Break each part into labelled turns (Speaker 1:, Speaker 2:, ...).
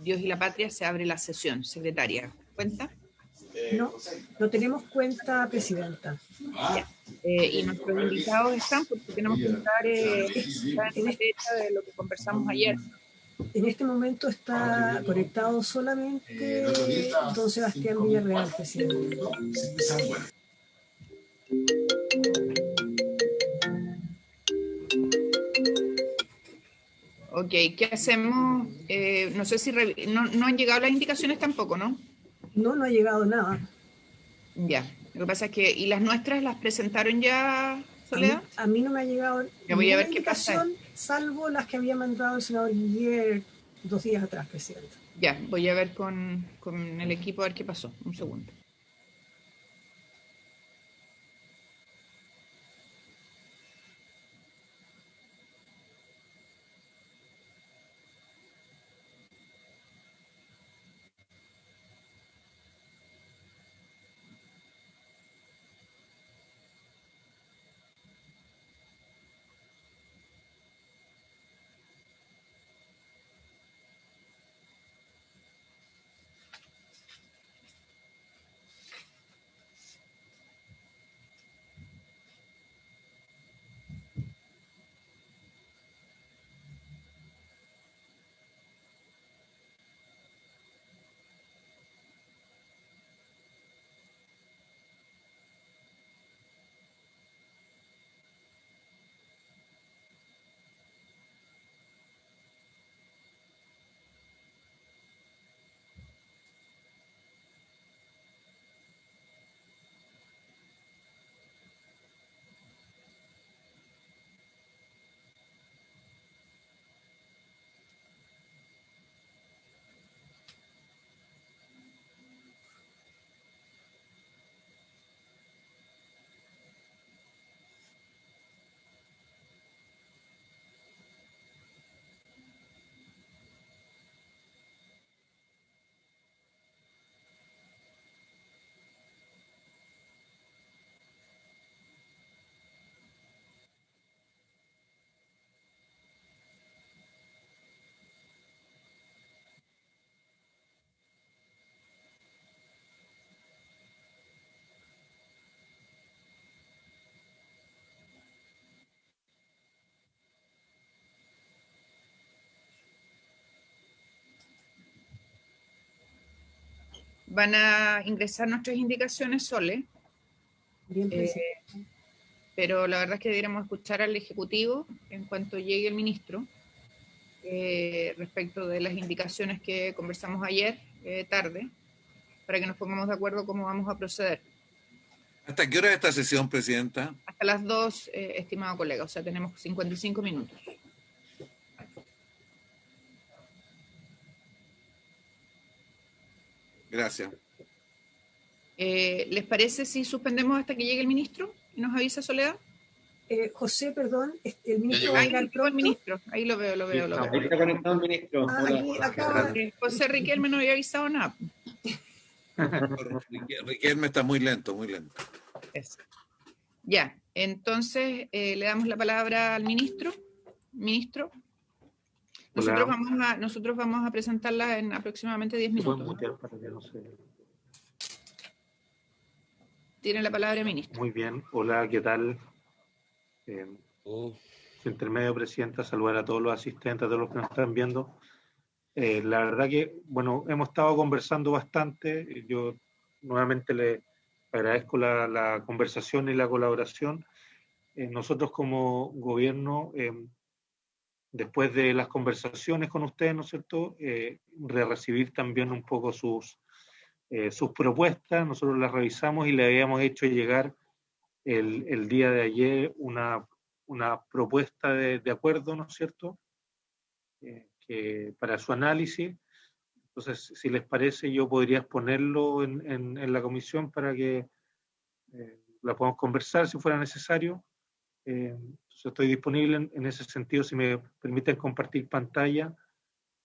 Speaker 1: Dios y la Patria se abre la sesión. Secretaria, ¿cuenta?
Speaker 2: No, no tenemos cuenta, presidenta.
Speaker 1: Ya. Y nuestros invitados están porque tenemos que entrar en materia de lo que conversamos ayer.
Speaker 2: En este momento está conectado solamente don Sebastián Villarreal, presidente.
Speaker 1: Ok, ¿qué hacemos? No sé si no han llegado las indicaciones tampoco, ¿no?
Speaker 2: No, no ha llegado nada.
Speaker 1: Ya, lo que pasa es que, ¿y las nuestras las presentaron ya, Soledad?
Speaker 2: A mí no me ha llegado
Speaker 1: Ya voy a
Speaker 2: ninguna
Speaker 1: ver qué pasa.
Speaker 2: indicación, salvo las que había mandado el senador Guillier 2 días atrás, presidenta.
Speaker 1: Ya, voy a ver con el equipo a ver qué pasó. Un segundo. Van a ingresar nuestras indicaciones, Sole.
Speaker 2: Bien, presidenta.
Speaker 1: Pero la verdad es que deberíamos escuchar al Ejecutivo en cuanto llegue el ministro respecto de las indicaciones que conversamos ayer tarde, para que nos pongamos de acuerdo cómo vamos a proceder.
Speaker 3: ¿Hasta qué hora es esta sesión, presidenta?
Speaker 1: Hasta las 2, estimado colega, o sea, tenemos 55 minutos.
Speaker 3: Gracias.
Speaker 1: ¿Les parece si suspendemos hasta que llegue el ministro y nos avisa Soledad?
Speaker 2: José, perdón, el ministro
Speaker 1: Ahí llegó el ministro, ahí lo veo.
Speaker 4: Ahí está conectado el ministro.
Speaker 2: Aquí, acá.
Speaker 1: José Riquelme no había avisado nada.
Speaker 3: Riquelme está muy lento, muy lento.
Speaker 1: Eso. Ya, entonces le damos la palabra al ministro. Ministro, nosotros vamos a presentarla en aproximadamente 10 minutos. Tiene la palabra, ministro.
Speaker 4: Muy bien, hola, ¿qué tal? Su intermedio, presidenta, saludar a todos los asistentes, a todos los que nos están viendo. La verdad que, bueno, hemos estado conversando bastante. Yo nuevamente le agradezco la conversación y la colaboración. Nosotros como gobierno, después de las conversaciones con ustedes, ¿no es cierto?, de recibir también un poco sus propuestas, nosotros las revisamos y le habíamos hecho llegar el día de ayer una propuesta de acuerdo, ¿no es cierto?, que para su análisis. Entonces, si les parece, yo podría exponerlo en la comisión para que la podamos conversar si fuera necesario. Estoy disponible en ese sentido. Si me permiten compartir pantalla,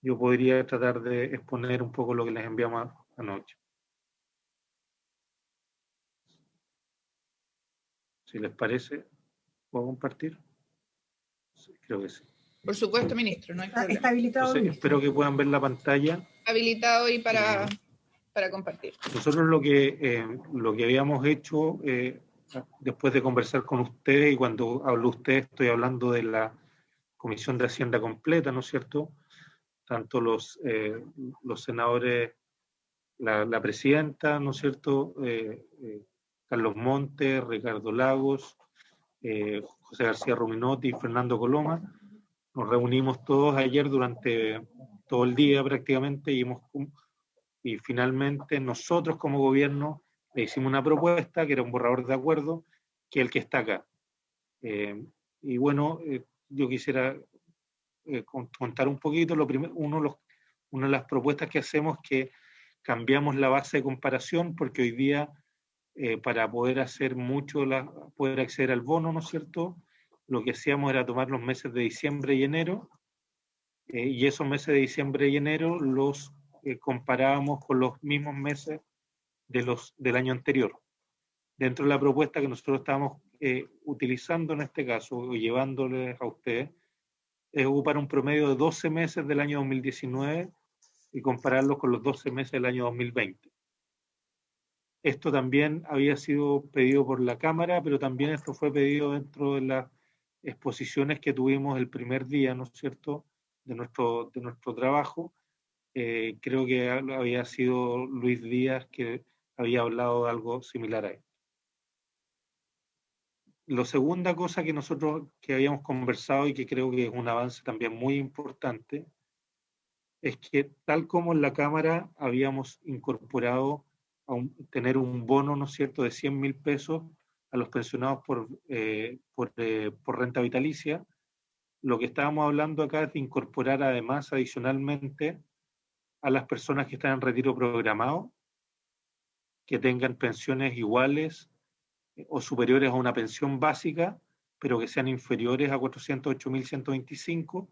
Speaker 4: yo podría tratar de exponer un poco lo que les enviamos anoche. Si les parece, ¿puedo compartir? Sí, creo que sí.
Speaker 1: Por supuesto, ministro, no hay problema.
Speaker 2: Está habilitado.
Speaker 4: Entonces, espero que puedan ver la pantalla.
Speaker 1: habilitado y para compartir.
Speaker 4: Nosotros lo que habíamos hecho después de conversar con ustedes, y cuando hablo usted estoy hablando de la Comisión de Hacienda completa, ¿no es cierto? Tanto los senadores, la presidenta, ¿no es cierto? Carlos Montes, Ricardo Lagos, José García Ruminotti y Fernando Coloma. Nos reunimos todos ayer durante todo el día prácticamente y finalmente nosotros como gobierno le hicimos una propuesta que era un borrador de acuerdo, que es el que está acá. Y bueno, yo quisiera contar un poquito. Una de las propuestas que hacemos es que cambiamos la base de comparación, porque hoy día para poder hacer poder acceder al bono, ¿no es cierto? Lo que hacíamos era tomar los meses de diciembre y enero, y esos meses de diciembre y enero los comparábamos con los mismos meses del año anterior. Dentro de la propuesta que nosotros estamos utilizando en este caso, o llevándoles a ustedes, es ocupar un promedio de 12 meses del año 2019 y compararlos con los 12 meses del año 2020. Esto también había sido pedido por la Cámara, pero también esto fue pedido dentro de las exposiciones que tuvimos el primer día, ¿no es cierto?, de nuestro trabajo. Creo que había sido Luis Díaz que había hablado de algo similar a esto. La segunda cosa que nosotros que habíamos conversado y que creo que es un avance también muy importante es que tal como en la Cámara habíamos incorporado tener un bono, ¿no es cierto?, de 100.000 pesos a los pensionados por renta vitalicia, lo que estábamos hablando acá es de incorporar además adicionalmente a las personas que están en retiro programado, que tengan pensiones iguales o superiores a una pensión básica, pero que sean inferiores a 408.125,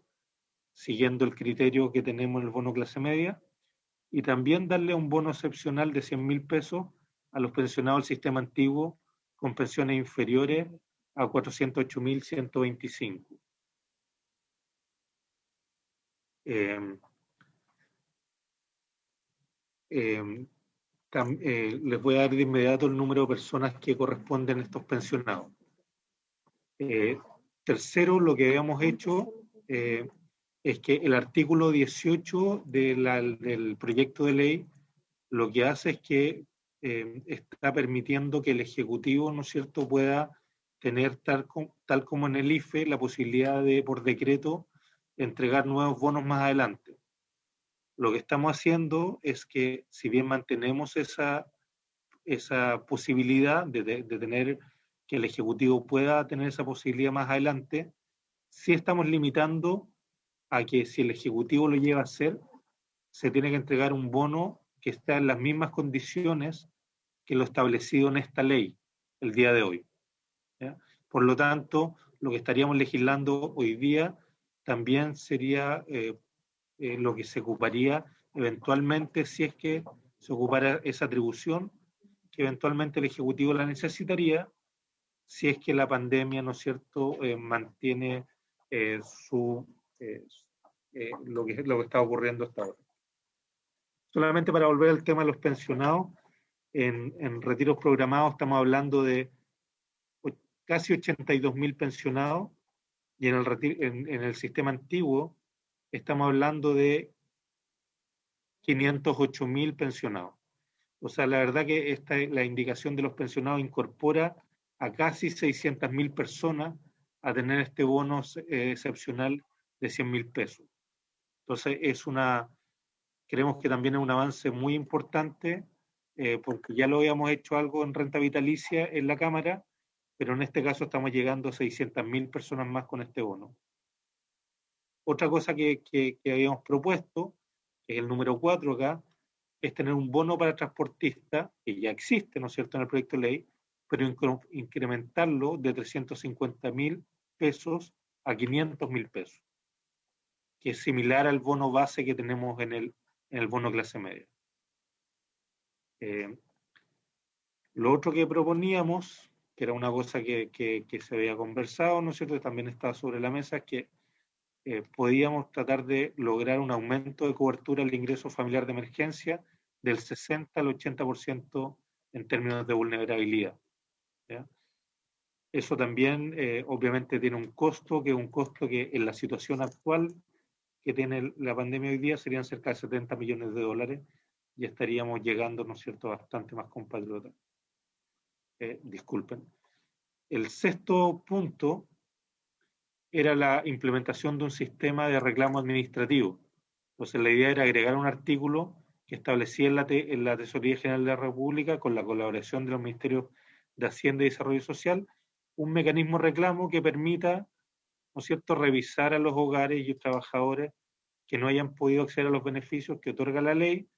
Speaker 4: siguiendo el criterio que tenemos en el bono clase media, y también darle un bono excepcional de 100.000 pesos a los pensionados del sistema antiguo con pensiones inferiores a 408.125. Les voy a dar de inmediato el número de personas que corresponden a estos pensionados. Tercero, lo que habíamos hecho es que el artículo 18 del proyecto de ley lo que hace es que está permitiendo que el Ejecutivo, ¿no es cierto?, pueda tener, tal como en el IFE, la posibilidad de, por decreto, entregar nuevos bonos más adelante. Lo que estamos haciendo es que, si bien mantenemos esa posibilidad de tener que el Ejecutivo pueda tener esa posibilidad más adelante, sí estamos limitando a que si el Ejecutivo lo lleva a hacer, se tiene que entregar un bono que está en las mismas condiciones que lo establecido en esta ley el día de hoy, ¿ya? Por lo tanto, lo que estaríamos legislando hoy día también sería lo que se ocuparía eventualmente, si es que se ocupara esa atribución, que eventualmente el Ejecutivo la necesitaría, si es que la pandemia, ¿no es cierto?, mantiene lo que está ocurriendo hasta ahora. Solamente para volver al tema de los pensionados, en retiros programados estamos hablando de casi 82.000 pensionados, y en el sistema antiguo estamos hablando de 508.000 pensionados. O sea, la verdad que la indicación de los pensionados incorpora a casi 600.000 personas a tener este bono excepcional de 100.000 pesos. Entonces, creemos que también es un avance muy importante, porque ya lo habíamos hecho algo en renta vitalicia en la Cámara, pero en este caso estamos llegando a 600.000 personas más con este bono. Otra cosa que habíamos propuesto, que es el número 4 acá, es tener un bono para transportistas, que ya existe, ¿no es cierto?, en el proyecto de ley, pero incrementarlo de 350.000 pesos a 500.000 pesos, que es similar al bono base que tenemos en el bono clase media. Lo otro que proponíamos, que era una cosa que se había conversado, ¿no es cierto?, también está sobre la mesa, es que podíamos tratar de lograr un aumento de cobertura al ingreso familiar de emergencia del 60 al 80% en términos de vulnerabilidad. ¿Ya? Eso también obviamente tiene un costo que en la situación actual que tiene la pandemia hoy día serían cerca de 70 millones de dólares y estaríamos llegando, ¿no es cierto?, bastante más compatriotas. Disculpen. El sexto punto era la implementación de un sistema de reclamo administrativo. Entonces la idea era agregar un artículo que establecía en la Tesorería General de la República, con la colaboración de los Ministerios de Hacienda y Desarrollo Social, un mecanismo de reclamo que permita, ¿no es cierto?, revisar a los hogares y trabajadores que no hayan podido acceder a los beneficios que otorga la ley,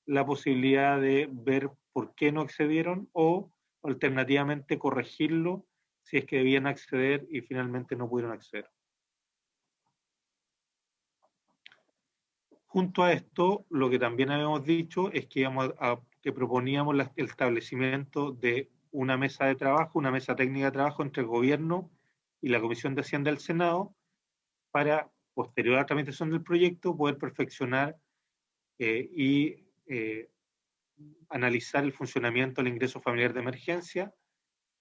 Speaker 4: la posibilidad de ver por qué no accedieron o alternativamente corregirlo si es que debían acceder y finalmente no pudieron acceder. Junto a esto, lo que también habíamos dicho es que, que proponíamos el establecimiento de una mesa de trabajo, una mesa técnica de trabajo entre el gobierno y la Comisión de Hacienda del Senado para, posterior a la tramitación del proyecto, poder perfeccionar y analizar el funcionamiento del ingreso familiar de emergencia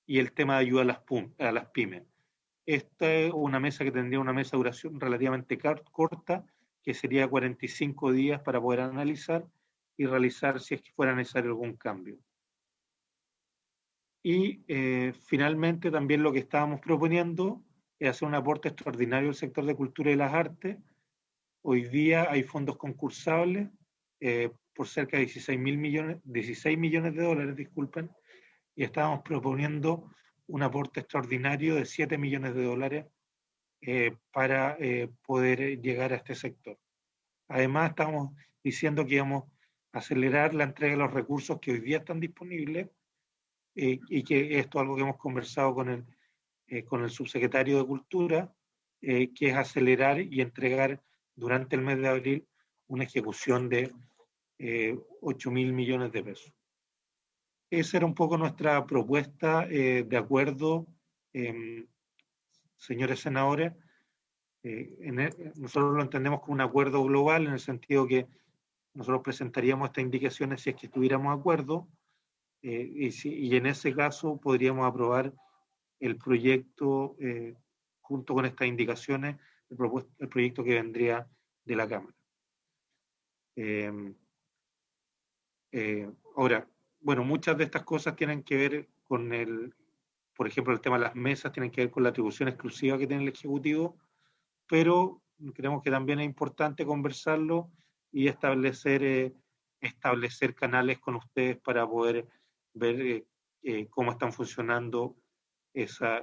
Speaker 4: y el tema de ayuda a las pymes. Esta es una mesa que tendría una mesa de duración relativamente corta, que sería 45 días para poder analizar y realizar si es que fuera necesario algún cambio. Y finalmente también lo que estábamos proponiendo es hacer un aporte extraordinario al sector de cultura y las artes. Hoy día hay fondos concursables por cerca de 16 millones de dólares, disculpen, y estábamos proponiendo un aporte extraordinario de 7 millones de dólares para poder llegar a este sector. Además, estamos diciendo que íbamos a acelerar la entrega de los recursos que hoy día están disponibles y que esto es algo que hemos conversado con el subsecretario de Cultura, que es acelerar y entregar durante el mes de abril una ejecución de 8.000 millones de pesos. Esa era un poco nuestra propuesta de acuerdo, señores senadores. Nosotros lo entendemos como un acuerdo global en el sentido que nosotros presentaríamos estas indicaciones si es que estuviéramos de acuerdo y en ese caso podríamos aprobar el proyecto junto con estas indicaciones, el proyecto que vendría de la Cámara. Ahora, bueno, muchas de estas cosas tienen que ver con por ejemplo, el tema de las mesas, tienen que ver con la atribución exclusiva que tiene el Ejecutivo, pero creemos que también es importante conversarlo y establecer canales con ustedes para poder ver cómo están funcionando esas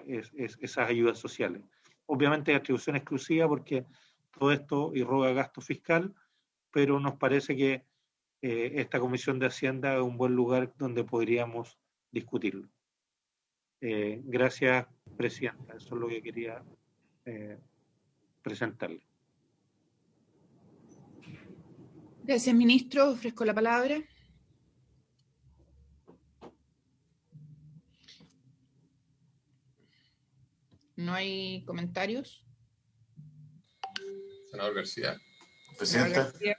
Speaker 4: ayudas sociales. Obviamente hay atribución exclusiva porque todo esto irroga gasto fiscal, pero nos parece que esta Comisión de Hacienda es un buen lugar donde podríamos discutirlo. Gracias, Presidenta. Eso es lo que quería presentarle.
Speaker 1: Gracias, ministro. Ofrezco la palabra. ¿No hay comentarios?
Speaker 5: Senador García.
Speaker 6: Presidenta.
Speaker 1: García.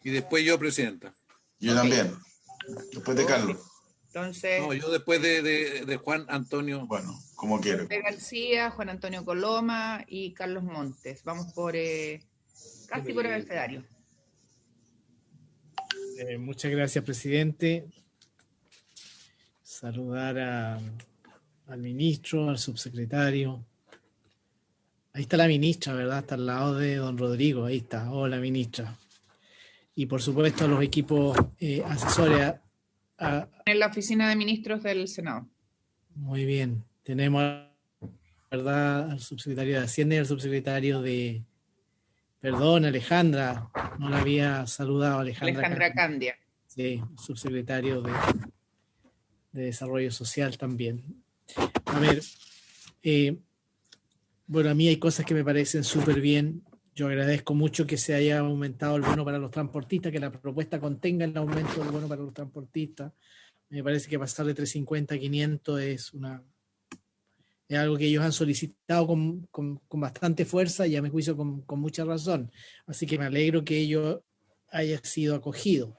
Speaker 3: Y después yo, Presidenta.
Speaker 6: Yo también. Después de Carlos.
Speaker 1: Entonces.
Speaker 3: No, yo después de Juan Antonio.
Speaker 6: Bueno, como quiero.
Speaker 1: De García, Juan Antonio Coloma y Carlos Montes. Vamos por casi por el abecedario.
Speaker 7: Muchas gracias, presidente. Saludar al ministro, al subsecretario. Ahí está la ministra, ¿verdad? Está al lado de don Rodrigo. Ahí está. Hola, ministra. Y por supuesto a los equipos asesores.
Speaker 1: En la oficina de ministros del Senado.
Speaker 7: Muy bien. Tenemos, ¿verdad?, al subsecretario de Hacienda y al subsecretario de... Perdón, Alejandra. No la había saludado,
Speaker 1: Alejandra Candia.
Speaker 7: Sí, subsecretario de Desarrollo Social también. A ver, bueno, a mí hay cosas que me parecen súper bien. Yo agradezco mucho que se haya aumentado el bono para los transportistas, que la propuesta contenga el aumento del bono para los transportistas. Me parece que pasar de 350 a 500 es Es algo que ellos han solicitado con bastante fuerza y a mi juicio con mucha razón. Así que me alegro que ello haya sido acogido.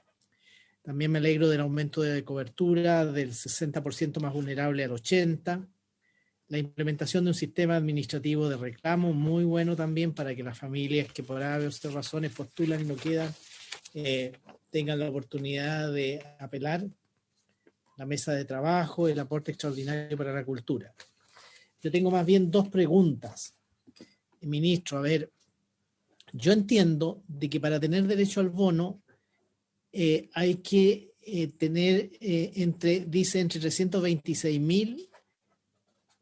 Speaker 7: También me alegro del aumento de cobertura del 60% más vulnerable al 80%. La implementación de un sistema administrativo de reclamo muy bueno también para que las familias que por varias razones postulan y no quedan tengan la oportunidad de apelar. La mesa de trabajo, el aporte extraordinario para la cultura. Yo tengo más bien dos preguntas. Ministro, a ver, yo entiendo de que para tener derecho al bono hay que tener entre 326.000,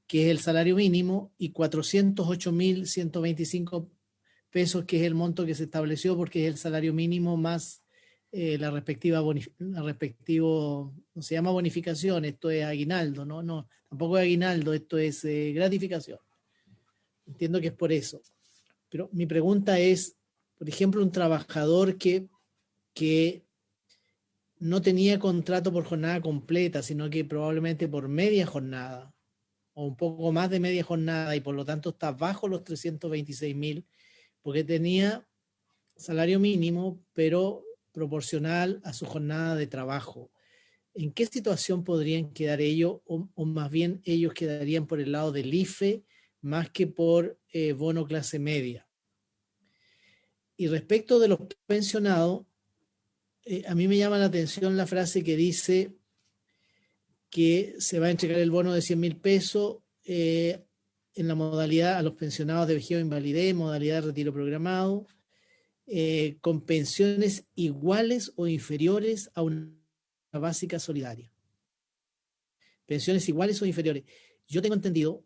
Speaker 7: que es el salario mínimo, y 408.125 pesos, que es el monto que se estableció porque es el salario mínimo más la respectivo, no se llama bonificación, esto es aguinaldo, no, tampoco es aguinaldo, esto es gratificación. Entiendo que es por eso. Pero mi pregunta es, por ejemplo, un trabajador que no tenía contrato por jornada completa, sino que probablemente por media jornada, o un poco más de media jornada, y por lo tanto está bajo los 326.000, porque tenía salario mínimo, pero proporcional a su jornada de trabajo. ¿En qué situación podrían quedar ellos, o más bien ellos quedarían por el lado del IFE más que por bono clase media? Y respecto de los pensionados, a mí me llama la atención la frase que dice que se va a entregar el bono de 100.000 pesos en la modalidad a los pensionados de vejez o invalidez, modalidad de retiro programado, con pensiones iguales o inferiores a una básica solidaria. Pensiones iguales o inferiores. Yo tengo entendido,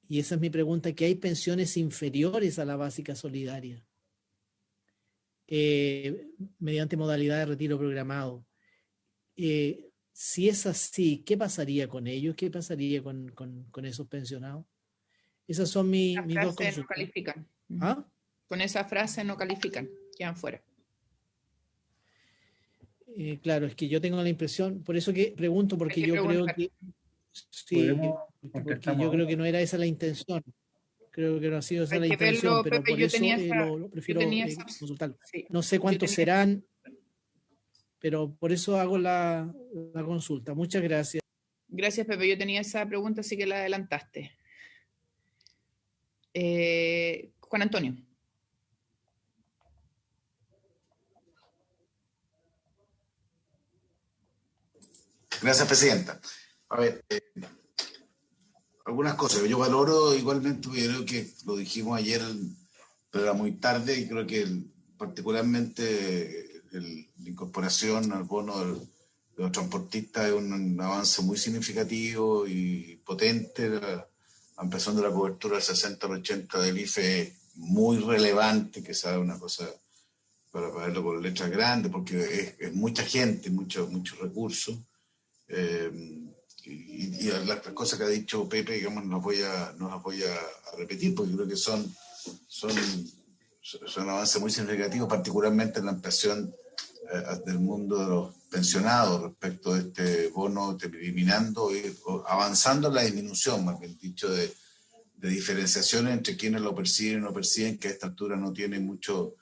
Speaker 7: y esa es mi pregunta, que hay pensiones inferiores a la básica solidaria mediante modalidad de retiro programado. Si es así, ¿qué pasaría con ellos? ¿Qué pasaría con esos pensionados? Esas son mis dos consultas.
Speaker 1: No califican.
Speaker 7: ¿Ah?
Speaker 1: Con esa frase no califican, quedan fuera.
Speaker 7: Claro, es que yo tengo la impresión, por eso que pregunto, porque yo creo que sí, porque yo creo que no era esa la intención. Creo que no ha sido esa la intención,
Speaker 1: verlo,
Speaker 7: pero
Speaker 1: Pepe,
Speaker 7: por eso lo prefiero consultar.
Speaker 1: Sí.
Speaker 7: No sé cuántos serán, pero por eso hago la consulta. Muchas gracias.
Speaker 1: Gracias, Pepe. Yo tenía esa pregunta, así que la adelantaste. Juan Antonio.
Speaker 6: Gracias, presidenta. A ver, algunas cosas. Yo valoro igualmente, yo creo que lo dijimos ayer, pero era muy tarde, y creo que particularmente la incorporación al bono de los transportistas es un avance muy significativo y potente. La ampliación de la cobertura del 60 al 80 del IFE muy relevante, que sea una cosa para verlo con letras grandes, porque es mucha gente, muchos recursos. Y las cosas que ha dicho Pepe, digamos, no las voy a repetir, porque creo que son avances muy significativos, particularmente en la ampliación del mundo de los pensionados respecto de este bono, eliminando y avanzando en la disminución, más bien dicho, de diferenciación entre quienes lo perciben y no perciben, que a esta altura no tiene mucho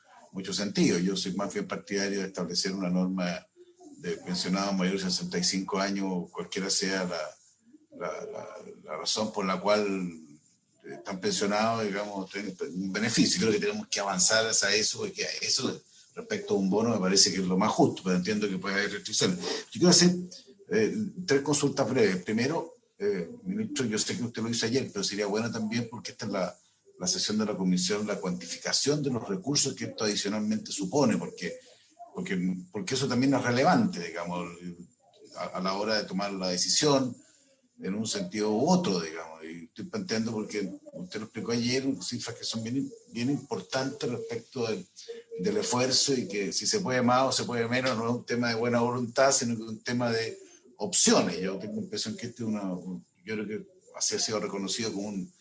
Speaker 6: sentido. Yo soy más bien partidario de establecer una norma de pensionados mayores de 65 años, cualquiera sea la razón por la cual están pensionados, digamos, tienen un beneficio. Creo que tenemos que avanzar hacia eso, porque eso respecto a un bono me parece que es lo más justo, pero entiendo que puede haber restricciones. Yo quiero hacer 3 consultas breves. Primero, ministro, yo sé que usted lo hizo ayer, pero sería bueno también, porque esta es la sesión de la comisión, la cuantificación de los recursos que esto adicionalmente supone, porque eso también es relevante, digamos, a la hora de tomar la decisión en un sentido u otro, digamos. Y estoy planteando, porque usted lo explicó ayer, cifras que son bien importantes respecto del esfuerzo, y que si se puede más o se puede menos no es un tema de buena voluntad, sino que es un tema de opciones. Yo tengo la impresión que yo creo que así ha sido reconocido como un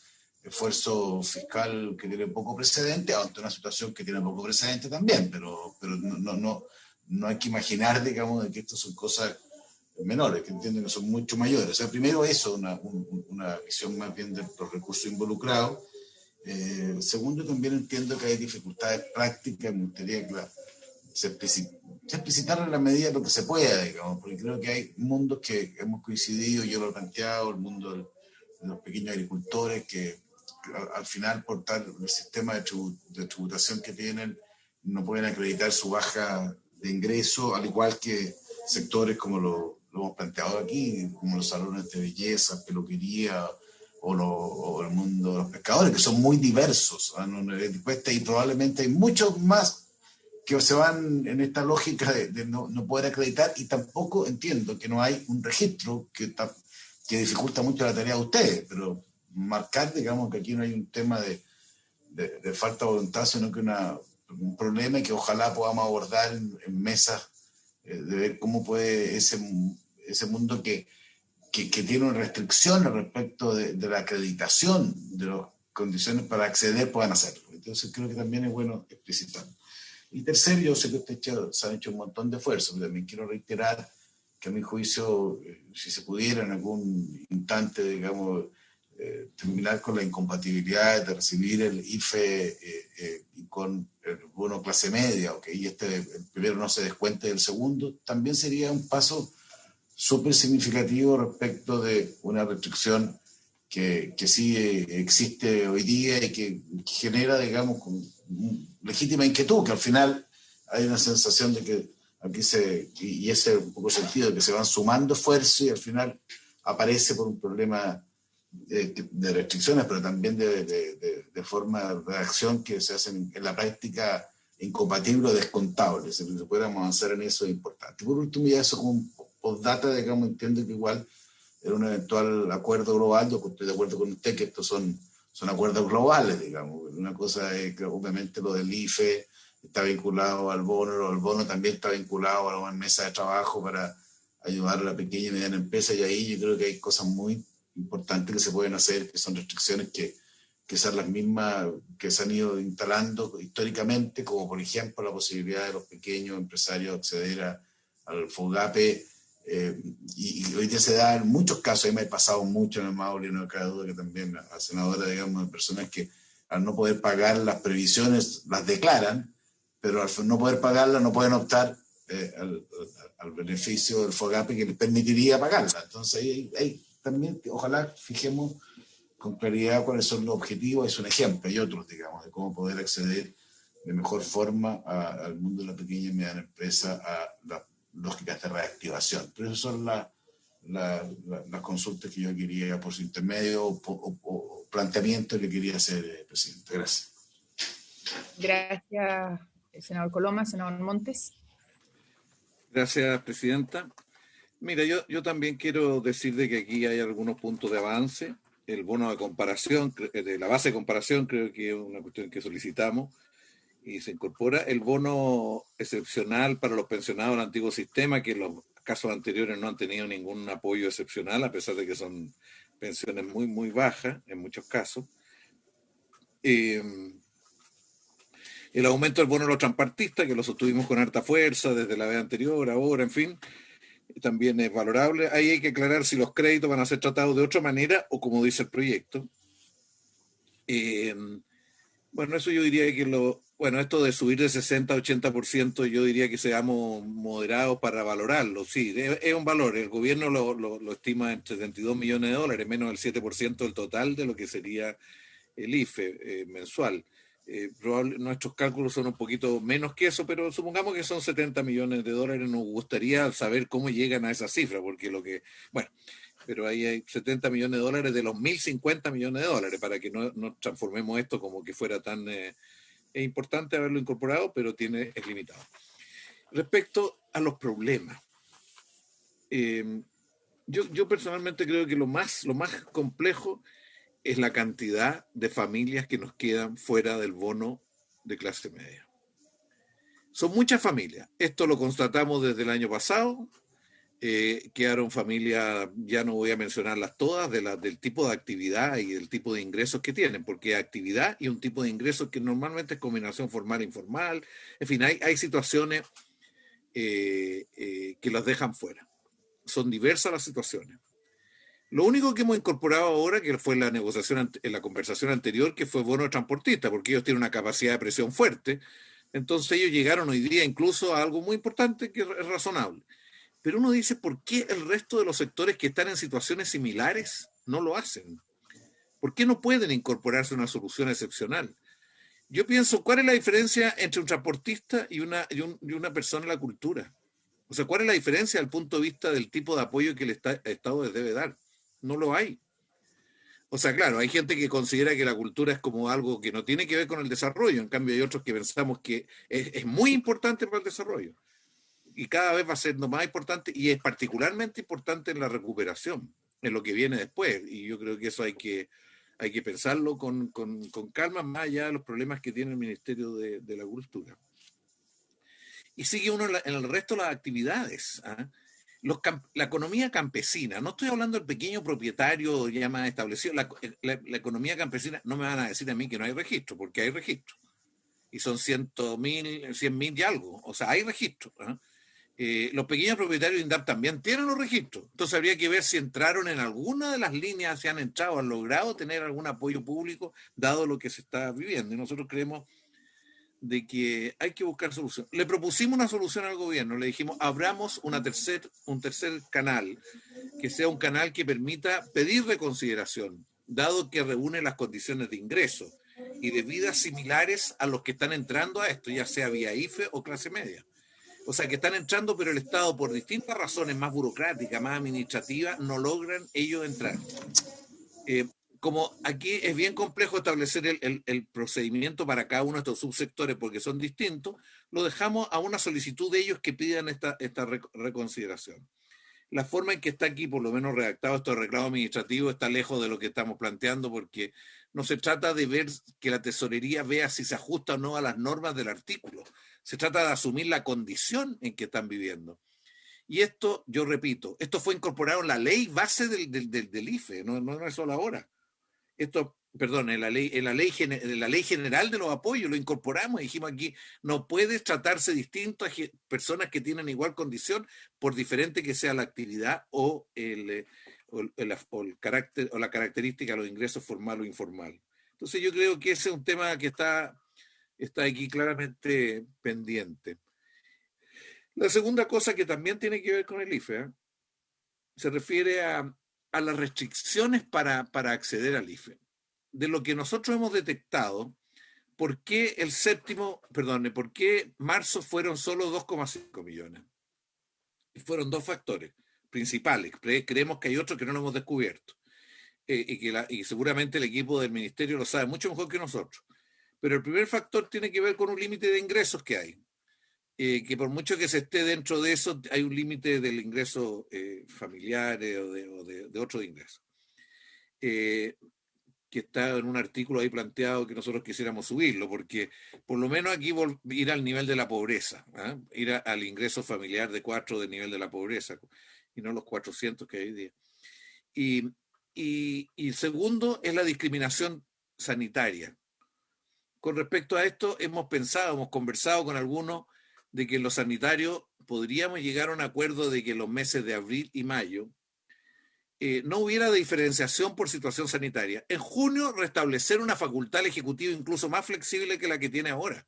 Speaker 6: esfuerzo fiscal que tiene poco precedente, aunque una situación que tiene poco precedente también, pero no hay que imaginar, digamos, de que estas son cosas menores, que entienden que son mucho mayores. O sea, primero eso, una visión más bien de los recursos involucrados. Segundo, también entiendo que hay dificultades prácticas, me gustaría que se explicitar en la medida de lo que se pueda, digamos, porque creo que hay mundos que hemos coincidido, yo lo he planteado, el mundo de los pequeños agricultores, que al final, por tal el sistema de tributación que tienen, no pueden acreditar su baja de ingreso, al igual que sectores como lo hemos planteado aquí, como los salones de belleza, peluquería, o el mundo de los pescadores, que son muy diversos, y probablemente hay muchos más que se van en esta lógica de no poder acreditar, y tampoco entiendo que no hay un registro que dificulta mucho la tarea de ustedes, pero marcar, digamos, que aquí no hay un tema de falta de voluntad, sino que un problema que ojalá podamos abordar en mesas, de ver cómo puede ese mundo que tiene una restricción respecto de la acreditación de las condiciones para acceder puedan hacerlo. Entonces creo que también es bueno explicitarlo. Y tercero, yo sé que se han hecho un montón de esfuerzos, pero también quiero reiterar que a mi juicio, si se pudiera en algún instante, digamos, terminar con la incompatibilidad de recibir el IFE y con el bono clase media, y el primero no se descuente del segundo, también sería un paso súper significativo respecto de una restricción que sí existe hoy día y que genera, digamos, legítima inquietud, que al final hay una sensación de que aquí y ese es un poco el sentido, de que se van sumando esfuerzos y al final aparece por un problema de restricciones, pero también de forma de reacción que se hacen en la práctica incompatibles o descontables. Si pudiéramos avanzar en eso es importante. Por último, ya eso como un postdata, digamos, entiendo que igual era un eventual acuerdo global. Yo estoy de acuerdo con usted que estos son acuerdos globales, digamos. Una cosa es que obviamente lo del IFE está vinculado al bono, el bono también está vinculado a una mesa de trabajo para ayudar a la pequeña y mediana empresa, y ahí yo creo que hay cosas muy importantes que se pueden hacer, que son restricciones que son las mismas que se han ido instalando históricamente, como por ejemplo la posibilidad de los pequeños empresarios acceder al FOGAPE, y hoy día se da en muchos casos. Ahí me he pasado mucho en el Maule, no cabe duda que también la senadora, digamos, de personas que al no poder pagar las previsiones las declaran, pero al no poder pagarlas no pueden optar al beneficio del FOGAPE que les permitiría pagarla. Entonces ahí también ojalá fijemos con claridad cuáles son los objetivos. Es un ejemplo, y otros, digamos, de cómo poder acceder de mejor forma al mundo de la pequeña y mediana empresa, a las lógicas de reactivación. Pero esas son las consultas que yo quería, por su intermedio, o planteamientos que quería hacer, presidente. Gracias.
Speaker 1: Gracias, senador Coloma. Senador Montes.
Speaker 3: Gracias, presidenta. Mira, yo también quiero decir de que aquí hay algunos puntos de avance. El bono de comparación, de la base de comparación, creo que es una cuestión que solicitamos y se incorpora. El bono excepcional para los pensionados del antiguo sistema, que en los casos anteriores no han tenido ningún apoyo excepcional, a pesar de que son pensiones muy, muy bajas en muchos casos. El aumento del bono de los transportistas, que lo sostuvimos con harta fuerza desde la vez anterior, ahora, en fin, también es valorable. Ahí hay que aclarar si los créditos van a ser tratados de otra manera o como dice el proyecto. Bueno, eso yo diría que esto de subir de 60 a 80%, yo diría que seamos moderados para valorarlo. Sí, es un valor. El gobierno lo estima en $72 millones, menos del 7% del total de lo que sería el IFE mensual. Nuestros cálculos son un poquito menos que eso, pero supongamos que son $70 millones. Nos gustaría saber cómo llegan a esa cifra, porque pero ahí hay $70 millones de los $1.050 millones, para que no transformemos esto como que fuera tan... es importante haberlo incorporado, pero es limitado. Respecto a los problemas, yo personalmente creo que lo más complejo es la cantidad de familias que nos quedan fuera del bono de clase media. Son muchas familias. Esto lo constatamos desde el año pasado. Quedaron familias, ya no voy a mencionarlas todas, del tipo de actividad y del tipo de ingresos que tienen, porque hay actividad y un tipo de ingresos que normalmente es combinación formal e informal. En fin, hay situaciones que los dejan fuera. son diversas las situaciones. Lo único que hemos incorporado ahora, que fue la negociación, en la conversación anterior, que fue bono transportista, porque ellos tienen una capacidad de presión fuerte, entonces ellos llegaron hoy día incluso a algo muy importante que es razonable. Pero uno dice, ¿por qué el resto de los sectores que están en situaciones similares no lo hacen? ¿Por qué no pueden incorporarse a una solución excepcional? Yo pienso, ¿cuál es la diferencia entre un transportista y una persona en la cultura? O sea, ¿cuál es la diferencia desde el punto de vista del tipo de apoyo que el Estado les debe dar? No lo hay. O sea, claro, hay gente que considera que la cultura es como algo que no tiene que ver con el desarrollo, en cambio hay otros que pensamos que es muy importante para el desarrollo y cada vez va a ser más importante y es particularmente importante en la recuperación, en lo que viene después, y yo creo que eso hay que pensarlo con calma, más allá de los problemas que tiene el Ministerio de la Cultura. Y sigue uno en el resto de las actividades, ¿ah? La economía campesina, no estoy hablando del pequeño propietario ya más establecido, la economía campesina, no me van a decir a mí que no hay registro, porque hay registro, y son 100.000 y algo, o sea, hay registro. Los pequeños propietarios de INDAP también tienen los registros, entonces habría que ver si entraron en alguna de las líneas, si han entrado, han logrado tener algún apoyo público, dado lo que se está viviendo, y nosotros creemos de que hay que buscar solución. Le propusimos una solución al gobierno, le dijimos, abramos un tercer canal, que sea un canal que permita pedir reconsideración, dado que reúne las condiciones de ingreso y de vida similares a los que están entrando a esto, ya sea vía IFE o clase media. O sea, que están entrando, pero el Estado, por distintas razones más burocráticas, más administrativas, no logran ellos entrar. Como aquí es bien complejo establecer el procedimiento para cada uno de estos subsectores porque son distintos, lo dejamos a una solicitud de ellos que pidan esta reconsideración. La forma en que está aquí, por lo menos redactado estos reclamos administrativos, está lejos de lo que estamos planteando porque no se trata de ver que la tesorería vea si se ajusta o no a las normas del artículo. Se trata de asumir la condición en que están viviendo. Y esto, yo repito, esto fue incorporado en la ley base del IFE, no es solo ahora. Esto, perdón, en la ley general de los apoyos lo incorporamos y dijimos aquí, no puede tratarse distinto a personas que tienen igual condición por diferente que sea la actividad o el carácter o la característica de los ingresos formal o informal. Entonces yo creo que ese es un tema que está aquí claramente pendiente. La segunda cosa que también tiene que ver con el IFE, se refiere a las restricciones para acceder al IFE. De lo que nosotros hemos detectado, ¿por qué por qué marzo fueron solo 2,5 millones? Y fueron dos factores principales. Creemos que hay otros que no lo hemos descubierto. Y seguramente el equipo del ministerio lo sabe mucho mejor que nosotros. Pero el primer factor tiene que ver con un límite de ingresos que hay. Que por mucho que se esté dentro de eso, hay un límite del ingreso familiar o de otro ingreso. Que está en un artículo ahí planteado que nosotros quisiéramos subirlo, porque por lo menos aquí ir al nivel de la pobreza, ir al ingreso familiar de 4 del nivel de la pobreza, y no los 400 que hay hoy día. Y segundo es la discriminación sanitaria. Con respecto a esto, hemos conversado con algunos de que en lo sanitario podríamos llegar a un acuerdo de que en los meses de abril y mayo no hubiera diferenciación por situación sanitaria. En junio, restablecer una facultad al Ejecutivo incluso más flexible que la que tiene ahora,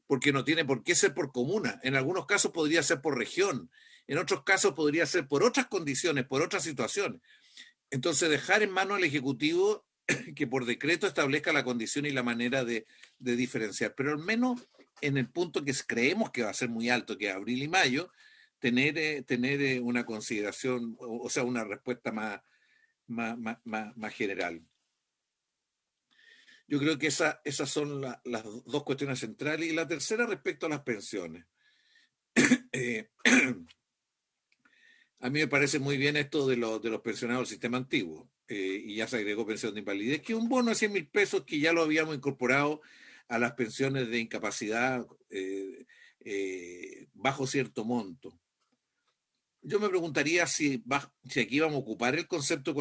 Speaker 3: porque no tiene por qué ser por comuna. En algunos casos podría ser por región, en otros casos podría ser por otras condiciones, por otras situaciones. Entonces, dejar en manos al Ejecutivo que por decreto establezca la condición y la manera de diferenciar, pero al menos en el punto que creemos que va a ser muy alto, que es abril y mayo, tener una consideración, o sea, una respuesta más general. Yo creo que esas son las dos cuestiones centrales. Y la tercera respecto a las pensiones. A mí me parece muy bien esto de los pensionados del sistema antiguo. Y ya se agregó pensión de invalidez, que es un bono de 100.000 pesos que ya lo habíamos incorporado a las pensiones de incapacidad bajo cierto monto. Yo me preguntaría si aquí vamos a ocupar el concepto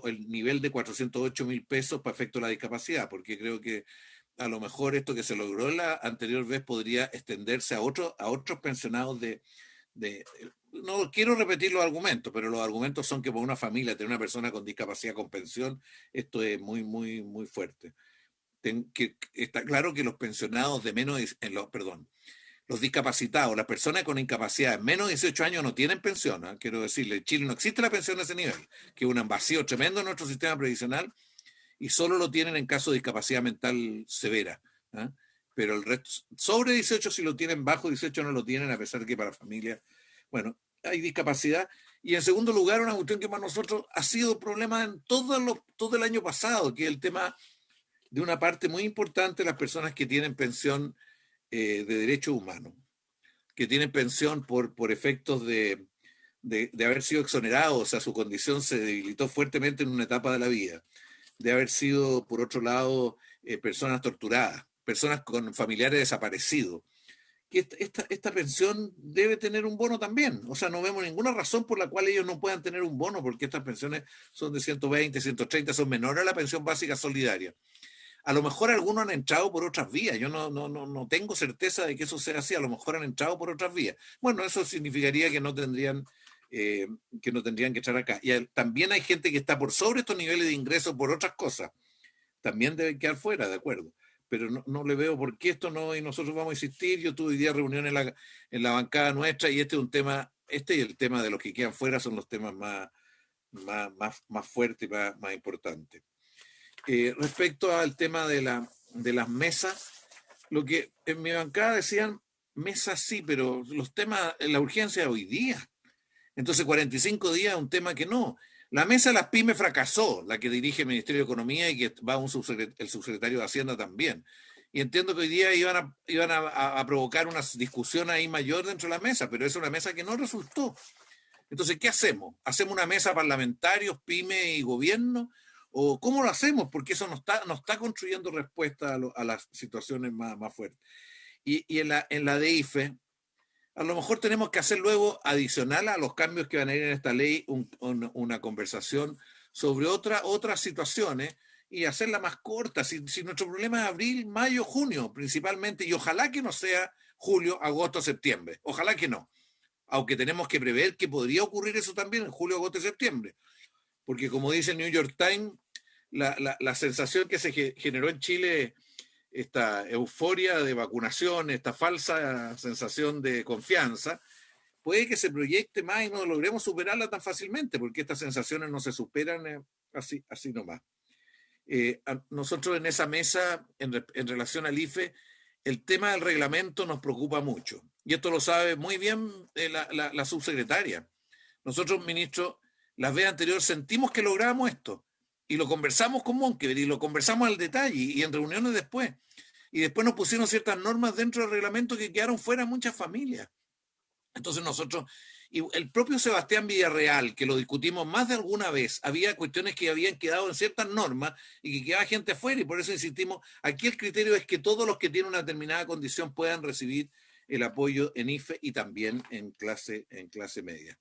Speaker 3: el nivel de 408.000 pesos para efecto de la discapacidad, porque creo que a lo mejor esto que se logró la anterior vez podría extenderse a otros pensionados no quiero repetir los argumentos, pero los argumentos son que para una familia tener una persona con discapacidad con pensión, esto es muy, muy, muy fuerte. Que está claro que los pensionados de menos, los discapacitados, las personas con incapacidad de menos de 18 años no tienen pensión. Quiero decirle, en Chile no existe la pensión a ese nivel, que es un vacío tremendo en nuestro sistema previsional y solo lo tienen en caso de discapacidad mental severa. ¿eh? Pero el resto, sobre 18 si lo tienen, bajo 18 no lo tienen, a pesar de que para familias, bueno, hay discapacidad. Y en segundo lugar, una cuestión que para nosotros ha sido problema en todo el año pasado, que es el tema de una parte muy importante de las personas que tienen pensión de derechos humanos, que tienen pensión por efectos de haber sido exonerados, o sea, su condición se debilitó fuertemente en una etapa de la vida, de haber sido, por otro lado, personas torturadas, personas con familiares desaparecidos, que esta pensión debe tener un bono también. O sea, no vemos ninguna razón por la cual ellos no puedan tener un bono, porque estas pensiones son de 120, 130, son menores a la pensión básica solidaria. A lo mejor algunos han entrado por otras vías. Yo no tengo certeza de que eso sea así. A lo mejor han entrado por otras vías. Bueno, eso significaría que no tendrían que echar acá. Y también hay gente que está por sobre estos niveles de ingresos por otras cosas. También deben quedar fuera, de acuerdo. Pero no le veo por qué esto no, y nosotros vamos a insistir. Yo tuve hoy día reunión en la bancada nuestra, y este es un tema, y el tema de los que quedan fuera son los temas más fuertes y más importantes. Respecto al tema de las mesas, lo que en mi bancada decían, mesas sí, pero los temas, la urgencia de hoy día. Entonces 45 días es un tema que no. La mesa de las pymes fracasó, la que dirige el Ministerio de Economía y que va el subsecretario de Hacienda también. Y entiendo que hoy día iban a provocar una discusión ahí mayor dentro de la mesa, pero es una mesa que no resultó. Entonces, ¿qué hacemos? ¿Hacemos una mesa parlamentarios, pyme y gobierno? ¿O cómo lo hacemos? Porque eso no está construyendo respuesta a las situaciones más fuertes. Y en la de IFE, a lo mejor tenemos que hacer luego, adicional a los cambios que van a ir en esta ley, una conversación sobre otras situaciones y hacerla más corta. Si nuestro problema es abril, mayo, junio principalmente, y ojalá que no sea julio, agosto, septiembre. Ojalá que no. Aunque tenemos que prever que podría ocurrir eso también en julio, agosto y septiembre. Porque como dice el New York Times, la sensación que se generó en Chile, esta euforia de vacunación, esta falsa sensación de confianza, puede que se proyecte más y no logremos superarla tan fácilmente, porque estas sensaciones no se superan así nomás. Nosotros en esa mesa, en relación al IFE, el tema del reglamento nos preocupa mucho. Y esto lo sabe muy bien la subsecretaria. Nosotros, ministro, las veces anteriores sentimos que logramos esto. Y lo conversamos con Monkeberg y lo conversamos al detalle y en reuniones después. Y después nos pusieron ciertas normas dentro del reglamento que quedaron fuera muchas familias. Entonces nosotros, y el propio Sebastián Villarreal, que lo discutimos más de alguna vez, había cuestiones que habían quedado en ciertas normas y que quedaba gente afuera, y por eso insistimos, aquí el criterio es que todos los que tienen una determinada condición puedan recibir el apoyo en IFE y también en clase media.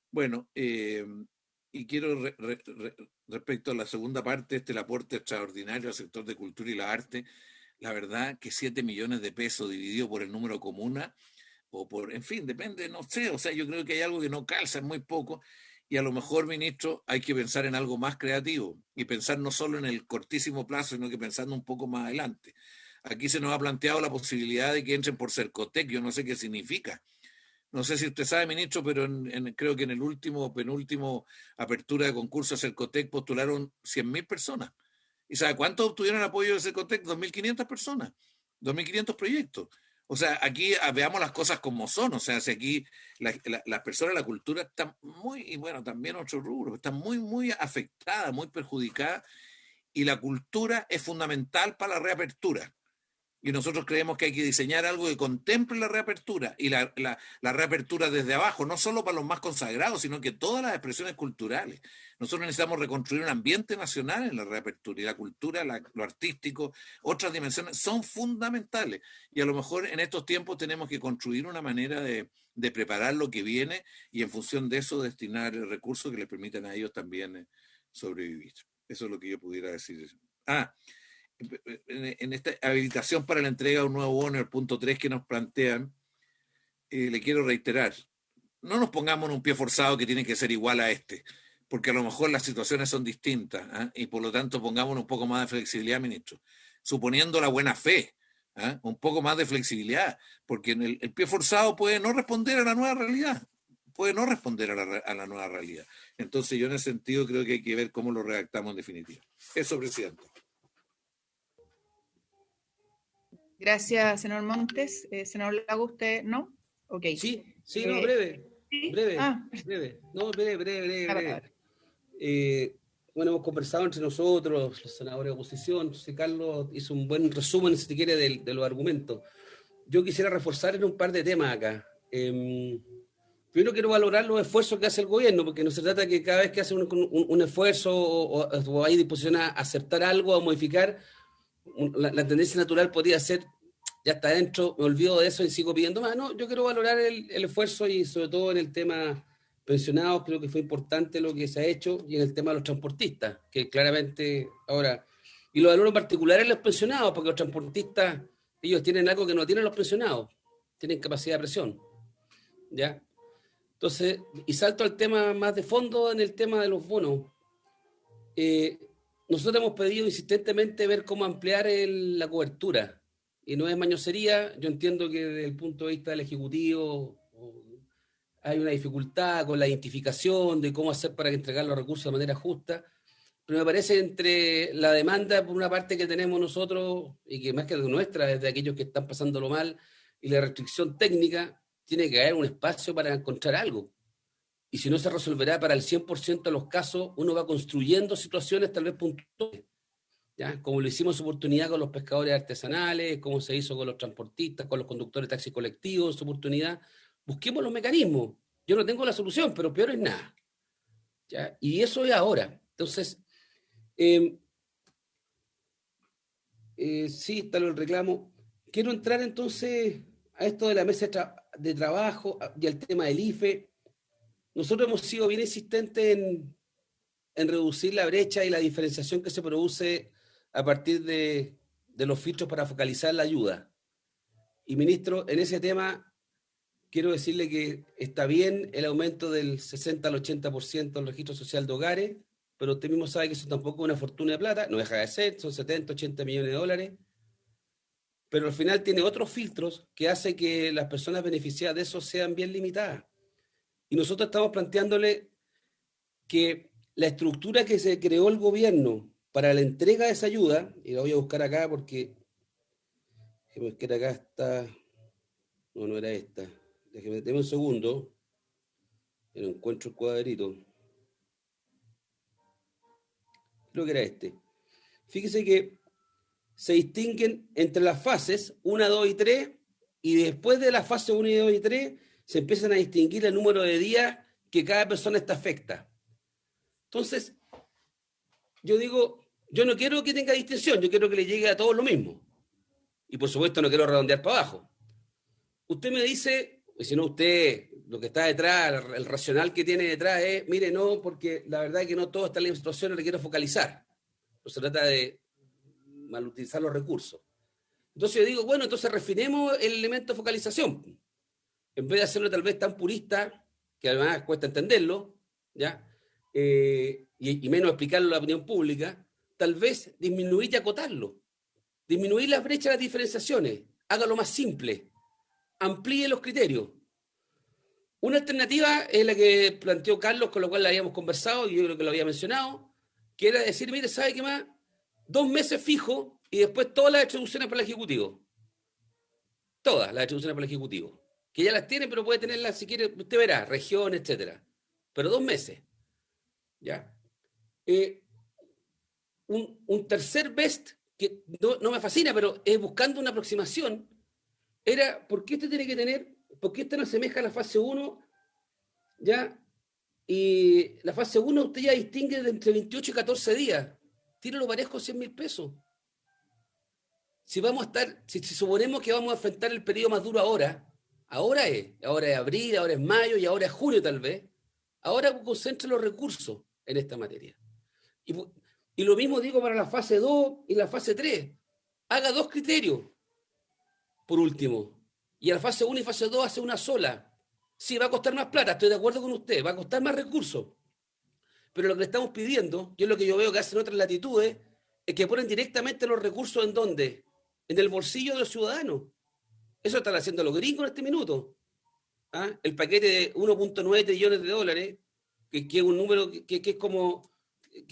Speaker 3: Bueno, y quiero respecto a la segunda parte, el aporte extraordinario al sector de cultura y la arte, la verdad que 7 millones de pesos dividido por el número comuna, o por, en fin, depende, no sé, o sea, yo creo que hay algo que no calza, es muy poco, y a lo mejor, ministro, hay que pensar en algo más creativo, y pensar no solo en el cortísimo plazo, sino que pensando un poco más adelante. Aquí se nos ha planteado la posibilidad de que entren por Cercotec, yo no sé qué significa. No sé si usted sabe, ministro, pero creo que en el penúltimo apertura de concurso a Cercotec postularon 100.000 personas. ¿Y sabe cuántos obtuvieron apoyo de Cercotec? 2.500 personas, 2.500 proyectos. O sea, aquí veamos las cosas como son. O sea, si aquí las personas de la cultura están muy, y bueno, también otros rubros, están muy, muy afectadas, muy perjudicadas, y la cultura es fundamental para la reapertura. Y nosotros creemos que hay que diseñar algo que contemple la reapertura y la reapertura desde abajo, no solo para los más consagrados, sino que todas las expresiones culturales. Nosotros necesitamos reconstruir un ambiente nacional en la reapertura, y la cultura, lo artístico, otras dimensiones son fundamentales. Y a lo mejor en estos tiempos tenemos que construir una manera de preparar lo que viene y en función de eso destinar recursos que les permitan a ellos también sobrevivir. Eso es lo que yo pudiera decir. En esta habilitación para la entrega de un nuevo bono, el punto 3 que nos plantean, le quiero reiterar, no nos pongamos en un pie forzado que tiene que ser igual a este, porque a lo mejor las situaciones son distintas, ¿eh? Y por lo tanto pongamos un poco más de flexibilidad, ministro, suponiendo la buena fe, ¿eh? Un poco más de flexibilidad, porque el pie forzado puede no responder a la nueva realidad, a la nueva realidad. Entonces yo en ese sentido creo que hay que ver cómo lo redactamos en definitiva. Eso, presidente.
Speaker 1: Gracias, senador Montes. Senador Lago, ¿usted no? Ok.
Speaker 5: Sí, no, breve.
Speaker 1: ¿sí?
Speaker 5: Breve. No, breve. Bueno, hemos conversado entre nosotros, los senadores de oposición. Carlos hizo un buen resumen, si se quiere, de los argumentos. Yo quisiera reforzar en un par de temas acá. Primero quiero valorar los esfuerzos que hace el gobierno, porque no se trata que cada vez que hace un esfuerzo o hay disposición a aceptar algo, a modificar, la tendencia natural podría ser, ya está dentro, me olvido de eso y sigo pidiendo más. No, yo quiero valorar el esfuerzo y sobre todo en el tema pensionados, creo que fue importante lo que se ha hecho, y en el tema de los transportistas, que claramente ahora, y lo valoro en particular en los pensionados, porque los transportistas, ellos tienen algo que no tienen los pensionados, tienen capacidad de presión, ¿ya? Entonces, y salto al tema más de fondo en el tema de los bonos. Nosotros hemos pedido insistentemente ver cómo ampliar la cobertura, y no es mañosería. Yo entiendo que desde el punto de vista del Ejecutivo hay una dificultad con la identificación de cómo hacer para entregar los recursos de manera justa, pero me parece entre la demanda por una parte que tenemos nosotros, y que más que nuestra, es de aquellos que están pasándolo mal, y la restricción técnica, tiene que haber un espacio para encontrar algo. Y si no se resolverá para el 100% de los casos, uno va construyendo situaciones tal vez puntuales, ¿ya? Como lo hicimos en su oportunidad con los pescadores artesanales, como se hizo con los transportistas, con los conductores de taxis colectivos en su oportunidad. Busquemos los mecanismos. Yo no tengo la solución, pero peor es nada, ¿ya? Y eso es ahora. Entonces, sí, está el reclamo. Quiero entrar entonces a esto de la mesa de trabajo y al tema del IFE. Nosotros hemos sido bien insistentes en reducir la brecha y la diferenciación que se produce a partir de los filtros para focalizar la ayuda. Y, ministro, en ese tema quiero decirle que está bien el aumento del 60 al 80% del registro social de hogares, pero usted mismo sabe que eso tampoco es una fortuna de plata, no deja de ser, son 70, 80 millones de dólares, pero al final tiene otros filtros que hacen que las personas beneficiadas de eso sean bien limitadas. Y nosotros estamos planteándole que la estructura que se creó el gobierno para la entrega de esa ayuda, y la voy a buscar acá porque acá está, no era esta, déjeme un segundo, no encuentro el cuadrito, creo que era este. Fíjese que se distinguen entre las fases 1, 2 y 3, y después de la fase 1 y 2 y 3 se empiezan a distinguir el número de días que cada persona está afecta. Entonces, yo digo, yo no quiero que tenga distinción, yo quiero que le llegue a todos lo mismo. Y por supuesto no quiero redondear para abajo. Usted me dice, y si no usted, lo que está detrás, el racional que tiene detrás es, mire, no, porque la verdad es que no todo está en la situación, le quiero focalizar. No se trata de malutilizar los recursos. Entonces yo digo, bueno, entonces refinemos el elemento de focalización. En vez de hacerlo tal vez tan purista, que además cuesta entenderlo, ¿ya? Y menos explicarlo a la opinión pública, tal vez disminuir y acotarlo. Disminuir las brechas, las diferenciaciones. Hágalo más simple. Amplíe los criterios. Una alternativa es la que planteó Carlos, con lo cual la habíamos conversado, y yo creo que lo había mencionado, que era decir, mire, ¿sabe qué más? 2 meses fijos y después todas las atribuciones para el Ejecutivo. Todas las atribuciones para el Ejecutivo. Que ya las tiene, pero puede tenerlas si quiere, usted verá, región, etcétera. Pero 2 meses. ¿Ya? Un tercer best, que no me fascina, pero es buscando una aproximación, era, ¿por qué usted tiene que tener, por qué usted no asemeja a la fase 1, ¿ya? Y la fase 1 usted ya distingue de entre 28 y 14 días. Tíralo parejo, 100.000 pesos. Si vamos a estar, si suponemos que vamos a enfrentar el periodo más duro ahora es abril, ahora es mayo y ahora es junio tal vez, ahora concentre los recursos en esta materia. Y lo mismo digo para la fase 2 y la fase 3. Haga 2 criterios, por último. Y a la fase 1 y fase 2 hace una sola. Sí, va a costar más plata, estoy de acuerdo con usted, va a costar más recursos. Pero lo que le estamos pidiendo, y es lo que yo veo que hacen otras latitudes, es que ponen directamente los recursos ¿en dónde? En el bolsillo de los ciudadanos. Eso están haciendo los gringos en este minuto. ¿Ah? El paquete de 1.9 trillones de dólares, que es un número que es como,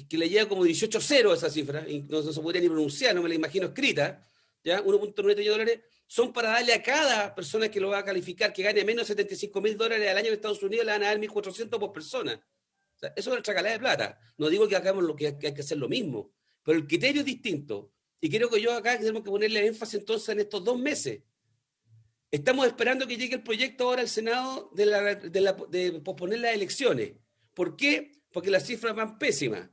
Speaker 5: que le llega como 18 ceros a esa cifra, y no se podría ni pronunciar, no me la imagino escrita, ¿ya? 1.9 trillones de dólares son para darle a cada persona que lo va a calificar, que gane menos de $75,000 al año en Estados Unidos, le van a dar 1.400 por persona. O sea, eso es una chacalada de plata. No digo que hagamos lo que hay que hacer lo mismo, pero el criterio es distinto. Y creo que yo acá tenemos que ponerle énfasis entonces en estos 2 meses. Estamos esperando que llegue el proyecto ahora al Senado de posponer las elecciones. ¿Por qué? Porque las cifras van pésimas.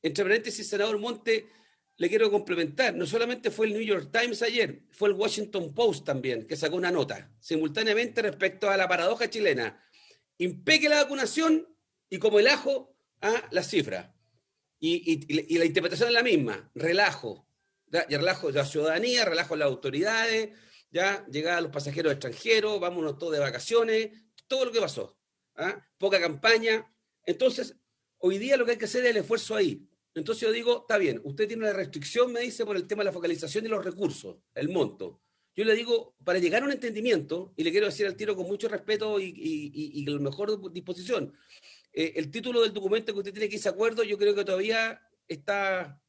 Speaker 5: Entre paréntesis, senador Monte, le quiero complementar. No solamente fue el New York Times ayer, fue el Washington Post también, que sacó una nota simultáneamente respecto a la paradoja chilena. Impeque la vacunación y como el ajo, las cifras. Y la interpretación es la misma, relajo. Y relajo de la ciudadanía, relajo de las autoridades, ya llegaban los pasajeros extranjeros, vámonos todos de vacaciones, todo lo que pasó. Poca campaña. Entonces, hoy día lo que hay que hacer es el esfuerzo ahí. Entonces yo digo, está bien, usted tiene una restricción, me dice, por el tema de la focalización y los recursos, el monto. Yo le digo, para llegar a un entendimiento, y le quiero decir al tiro con mucho respeto y con la mejor disposición, el título del documento que usted tiene que irse a acuerdo, yo creo que todavía está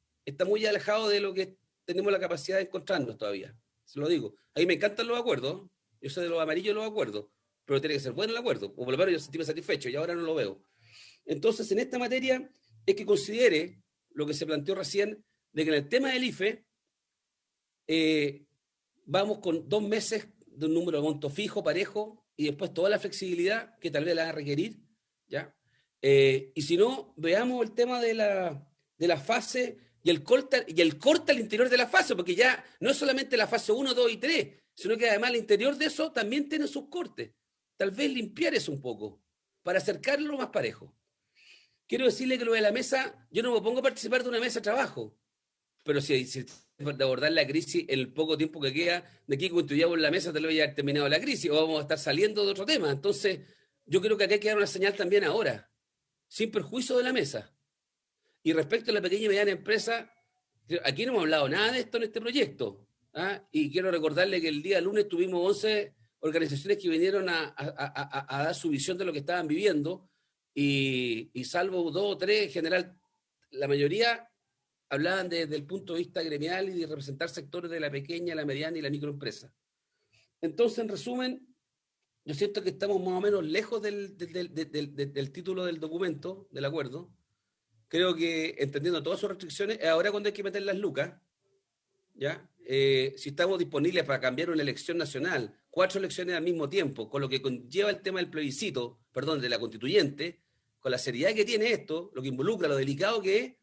Speaker 5: muy alejado de lo que tenemos la capacidad de encontrarnos todavía. Se lo digo. A mí me encantan los acuerdos, yo soy de los amarillos los acuerdos, pero tiene que ser bueno el acuerdo, o por lo menos yo sentíme satisfecho y ahora no lo veo. Entonces, en esta materia es que considere lo que se planteó recién, de que en el tema del IFE vamos con 2 meses de un número de monto fijo, parejo, y después toda la flexibilidad que tal vez la van a requerir, ¿ya? Y si no, veamos el tema de la fase y el corte al interior de la fase, porque ya no es solamente la fase 1, 2 y 3, sino que además el interior de eso también tiene sus cortes. Tal vez limpiar eso un poco, para acercarlo más parejo. Quiero decirle que lo de la mesa, yo no me pongo a participar de una mesa de trabajo, pero si de abordar la crisis en el poco tiempo que queda, de aquí construyamos la mesa, tal vez ya haber terminado la crisis, o vamos a estar saliendo de otro tema. Entonces, yo creo que acá hay que dar una señal también ahora, sin perjuicio de la mesa. Y respecto a la pequeña y mediana empresa, aquí no hemos hablado nada de esto en este proyecto. Y quiero recordarle que el día lunes tuvimos 11 organizaciones que vinieron a dar su visión de lo que estaban viviendo, y salvo 2 o 3, en general, la mayoría hablaban desde el punto de vista gremial y de representar sectores de la pequeña, la mediana y la microempresa. Entonces, en resumen, yo siento que estamos más o menos lejos del título del documento, del acuerdo. Creo que, entendiendo todas sus restricciones, ahora cuando hay que meter las lucas, ¿ya? Si estamos disponibles para cambiar una elección nacional, 4 elecciones al mismo tiempo, con lo que conlleva el tema del plebiscito, de la constituyente, con la seriedad que tiene esto, lo que involucra, lo delicado que es,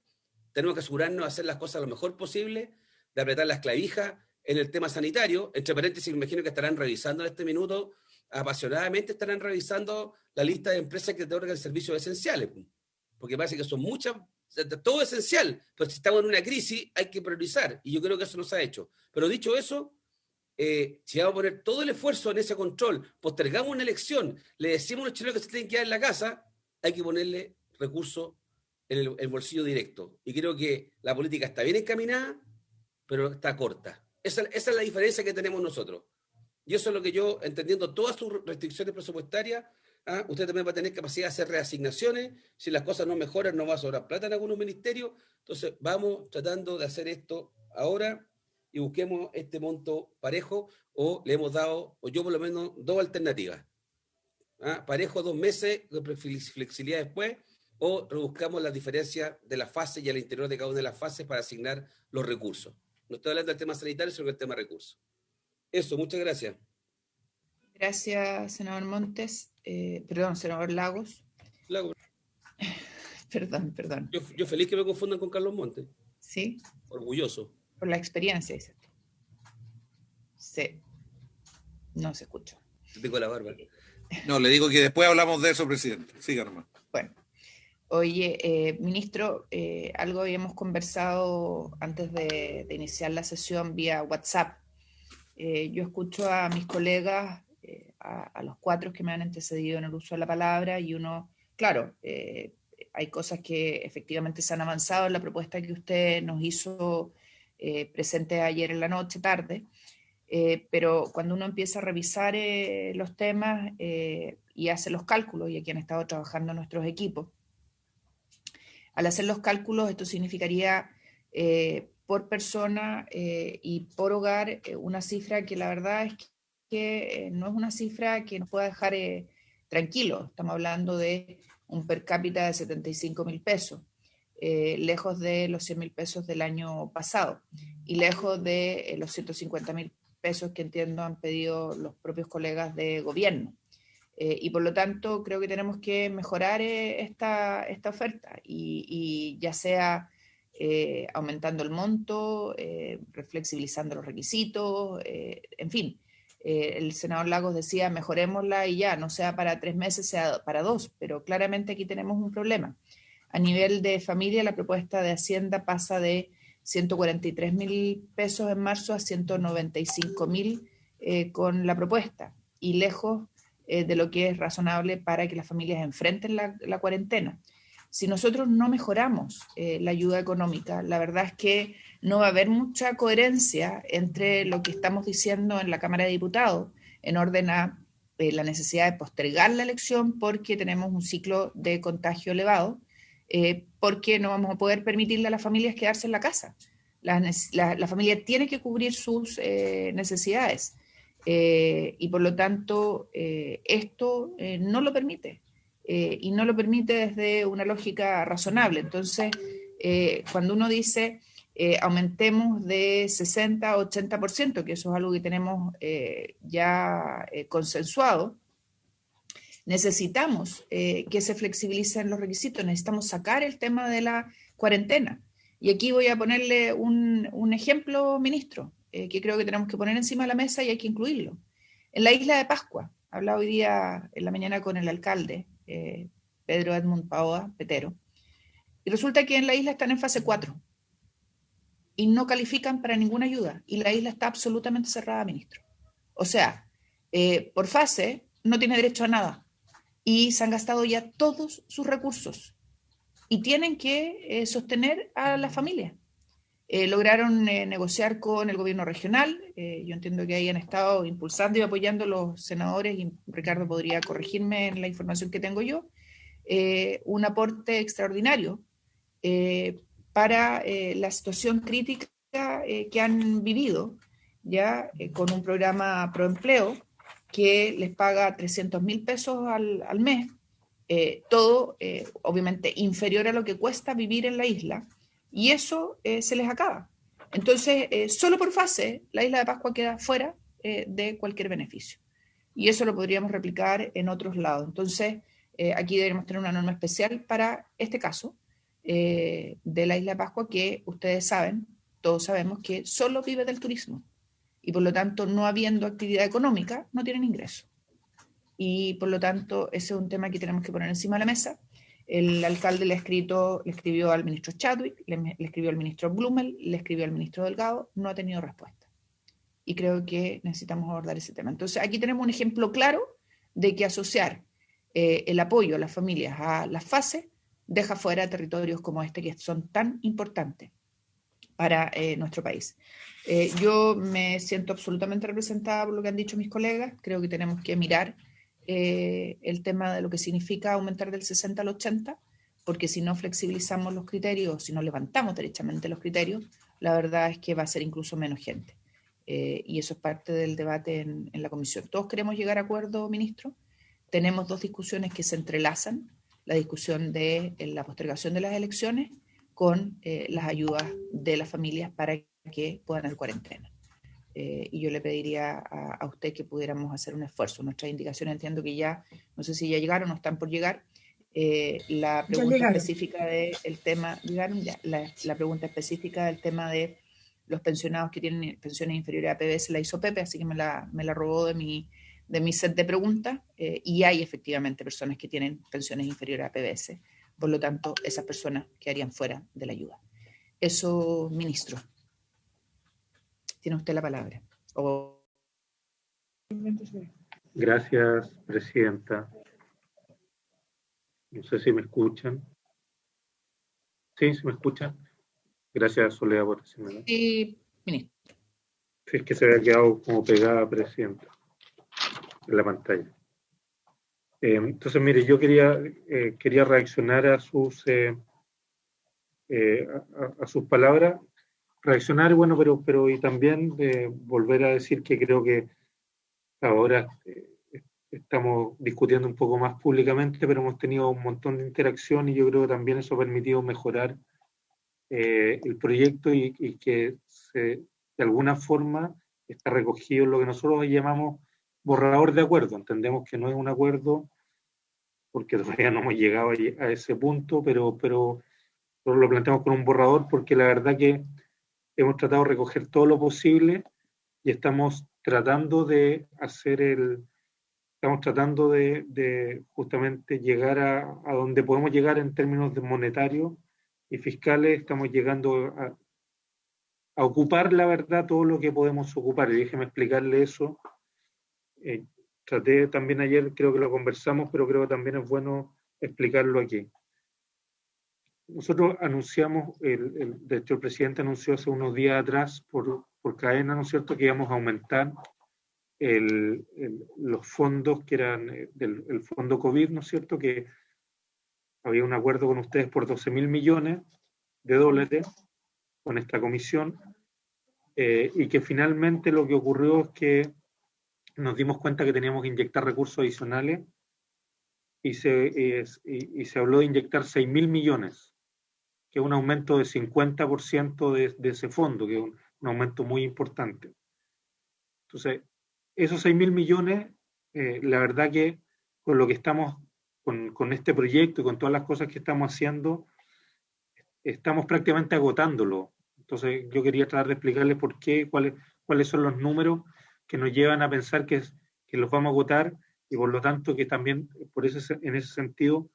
Speaker 5: tenemos que asegurarnos de hacer las cosas lo mejor posible, de apretar las clavijas en el tema sanitario. Entre paréntesis, me imagino que estarán revisando en este minuto, apasionadamente estarán revisando la lista de empresas que te otorgan servicios esenciales, porque parece que son muchas, todo esencial, pero si estamos en una crisis hay que priorizar, y yo creo que eso no se ha hecho. Pero dicho eso, si vamos a poner todo el esfuerzo en ese control, postergamos una elección, le decimos a los chilenos que se tienen que quedar en la casa, hay que ponerle recursos en el bolsillo directo. Y creo que la política está bien encaminada, pero está corta. Esa es la diferencia que tenemos nosotros. Y eso es lo que yo, entendiendo todas sus restricciones presupuestarias, usted también va a tener capacidad de hacer reasignaciones. Si las cosas no mejoran, no va a sobrar plata en algunos ministerios. Entonces, vamos tratando de hacer esto ahora y busquemos este monto parejo, o le hemos dado, o yo por lo menos, 2 alternativas. Parejo 2 meses, flexibilidad después, o buscamos las diferencias de las fases y al interior de cada una de las fases para asignar los recursos. No estoy hablando del tema sanitario, sino del tema recursos. Eso, muchas gracias.
Speaker 1: Gracias, senador Montes. Senador Lagos. Perdón.
Speaker 5: Yo feliz que me confundan con Carlos Montes.
Speaker 1: ¿Sí?
Speaker 5: Orgulloso.
Speaker 1: Por la experiencia, dice. Sí. No se escucha.
Speaker 5: Tengo la barba.
Speaker 3: No, le digo que después hablamos de eso, presidente. Siga nomás.
Speaker 1: Bueno. Oye, ministro, algo habíamos conversado antes de iniciar la sesión vía WhatsApp. Yo escucho a mis colegas a los 4 que me han antecedido en el uso de la palabra, y uno, claro, hay cosas que efectivamente se han avanzado en la propuesta que usted nos hizo presente ayer en la noche, tarde, pero cuando uno empieza a revisar los temas y hace los cálculos, y aquí han estado trabajando nuestros equipos, al hacer los cálculos esto significaría por persona y por hogar una cifra que la verdad es que no es una cifra que nos pueda dejar tranquilos. Estamos hablando de un per cápita de 75.000 pesos, lejos de los 100.000 pesos del año pasado y lejos de los 150.000 pesos que entiendo han pedido los propios colegas de gobierno. Y por lo tanto creo que tenemos que mejorar esta oferta y ya sea aumentando el monto, reflexibilizando los requisitos, en fin. El senador Lagos decía mejorémosla y ya, no sea para 3 meses, sea para 2, pero claramente aquí tenemos un problema. A nivel de familia, la propuesta de Hacienda pasa de 143.000 pesos en marzo a 195.000 con la propuesta, y lejos de lo que es razonable para que las familias enfrenten la cuarentena. Si nosotros no mejoramos la ayuda económica, la verdad es que no va a haber mucha coherencia entre lo que estamos diciendo en la Cámara de Diputados en orden a la necesidad de postergar la elección porque tenemos un ciclo de contagio elevado, porque no vamos a poder permitirle a las familias quedarse en la casa. La familia tiene que cubrir sus necesidades. Y por lo tanto esto no lo permite y no lo permite desde una lógica razonable. Entonces cuando uno dice aumentemos de 60 a 80%, que eso es algo que tenemos ya consensuado, necesitamos que se flexibilicen los requisitos, necesitamos sacar el tema de la cuarentena. Y aquí voy a ponerle un ejemplo, ministro, que creo que tenemos que poner encima de la mesa y hay que incluirlo. En la isla de Pascua, hablaba hoy día en la mañana con el alcalde, Pedro Edmund Paoa Petero, y resulta que en la isla están en fase 4 y no califican para ninguna ayuda, y la isla está absolutamente cerrada, ministro. O sea, por fase no tiene derecho a nada, y se han gastado ya todos sus recursos, y tienen que sostener a la familia. Lograron negociar con el gobierno regional, yo entiendo que ahí han estado impulsando y apoyando los senadores, y Ricardo podría corregirme en la información que tengo yo, un aporte extraordinario para la situación crítica que han vivido, ya con un programa Proempleo que les paga 300.000 pesos al mes, todo obviamente inferior a lo que cuesta vivir en la isla, y eso se les acaba. Entonces, solo por fase, la isla de Pascua queda fuera de cualquier beneficio. Y eso lo podríamos replicar en otros lados. Entonces, aquí deberíamos tener una norma especial para este caso de la isla de Pascua, que ustedes saben, todos sabemos que solo vive del turismo. Y por lo tanto, no habiendo actividad económica, no tienen ingreso. Y por lo tanto, ese es un tema que tenemos que poner encima de la mesa. El alcalde le escribió al ministro Chadwick, le escribió al ministro Blumel, le escribió al ministro Delgado, no ha tenido respuesta. Y creo que necesitamos abordar ese tema. Entonces, aquí tenemos un ejemplo claro de que asociar el apoyo a las familias a las fases deja fuera territorios como este, que son tan importantes para nuestro país. Yo me siento absolutamente representada por lo que han dicho mis colegas. Creo que tenemos que mirar el tema de lo que significa aumentar del 60 al 80, porque si no flexibilizamos los criterios, si no levantamos derechamente los criterios, la verdad es que va a ser incluso menos gente. Y eso es parte del debate en la comisión. Todos queremos llegar a acuerdo, ministro. Tenemos dos discusiones que se entrelazan, la discusión de la postergación de las elecciones con las ayudas de las familias para que puedan hacer cuarentena. Y yo le pediría a usted que pudiéramos hacer un esfuerzo. Nuestras indicaciones, entiendo que ya, no sé si ya llegaron o están por llegar. La pregunta específica del tema, ¿llegaron? Ya, la pregunta específica del tema de los pensionados que tienen pensiones inferiores a PBS la hizo Pepe, así que me la robó de mi set de preguntas, y hay efectivamente personas que tienen pensiones inferiores a PBS. Por lo tanto, esas personas quedarían fuera de la ayuda. Eso, ministro. Tiene usted la palabra.
Speaker 4: Gracias, presidenta. No sé si me escuchan. ¿Sí? ¿Se me escuchan? Gracias, Soledad, por decirme.
Speaker 1: Sí, ministro.
Speaker 4: Sí, es que se había quedado como pegada, presidenta, en la pantalla. Entonces, mire, yo quería reaccionar a sus palabras, reaccionar, bueno, pero y también volver a decir que creo que ahora estamos discutiendo un poco más públicamente, pero hemos tenido un montón de interacción y yo creo que también eso ha permitido mejorar el proyecto y que de alguna forma está recogido en lo que nosotros llamamos borrador de acuerdo. Entendemos que no es un acuerdo porque todavía no hemos llegado a ese punto, pero lo planteamos con un borrador porque la verdad que hemos tratado de recoger todo lo posible y estamos tratando de justamente llegar a donde podemos llegar en términos de monetarios y fiscales. Estamos llegando a ocupar, la verdad, todo lo que podemos ocupar. Y déjeme explicarle eso. Traté también ayer, creo que lo conversamos, pero creo que también es bueno explicarlo aquí. Nosotros anunciamos, de hecho el presidente anunció hace unos días atrás por cadena, ¿no es cierto?, que íbamos a aumentar los fondos que eran el fondo COVID, ¿no es cierto?, que había un acuerdo con ustedes por 12.000 millones de dólares con esta comisión, y que finalmente lo que ocurrió es que nos dimos cuenta que teníamos que inyectar recursos adicionales y se habló de inyectar 6.000 millones, que es un aumento de 50% de ese fondo, que es un aumento muy importante. Entonces, esos 6.000 millones, la verdad que con lo que estamos, con este proyecto y con todas las cosas que estamos haciendo, estamos prácticamente agotándolo. Entonces, yo quería tratar de explicarles por qué, cuáles son los números que nos llevan a pensar que los vamos a agotar y por lo tanto que también, en ese sentido,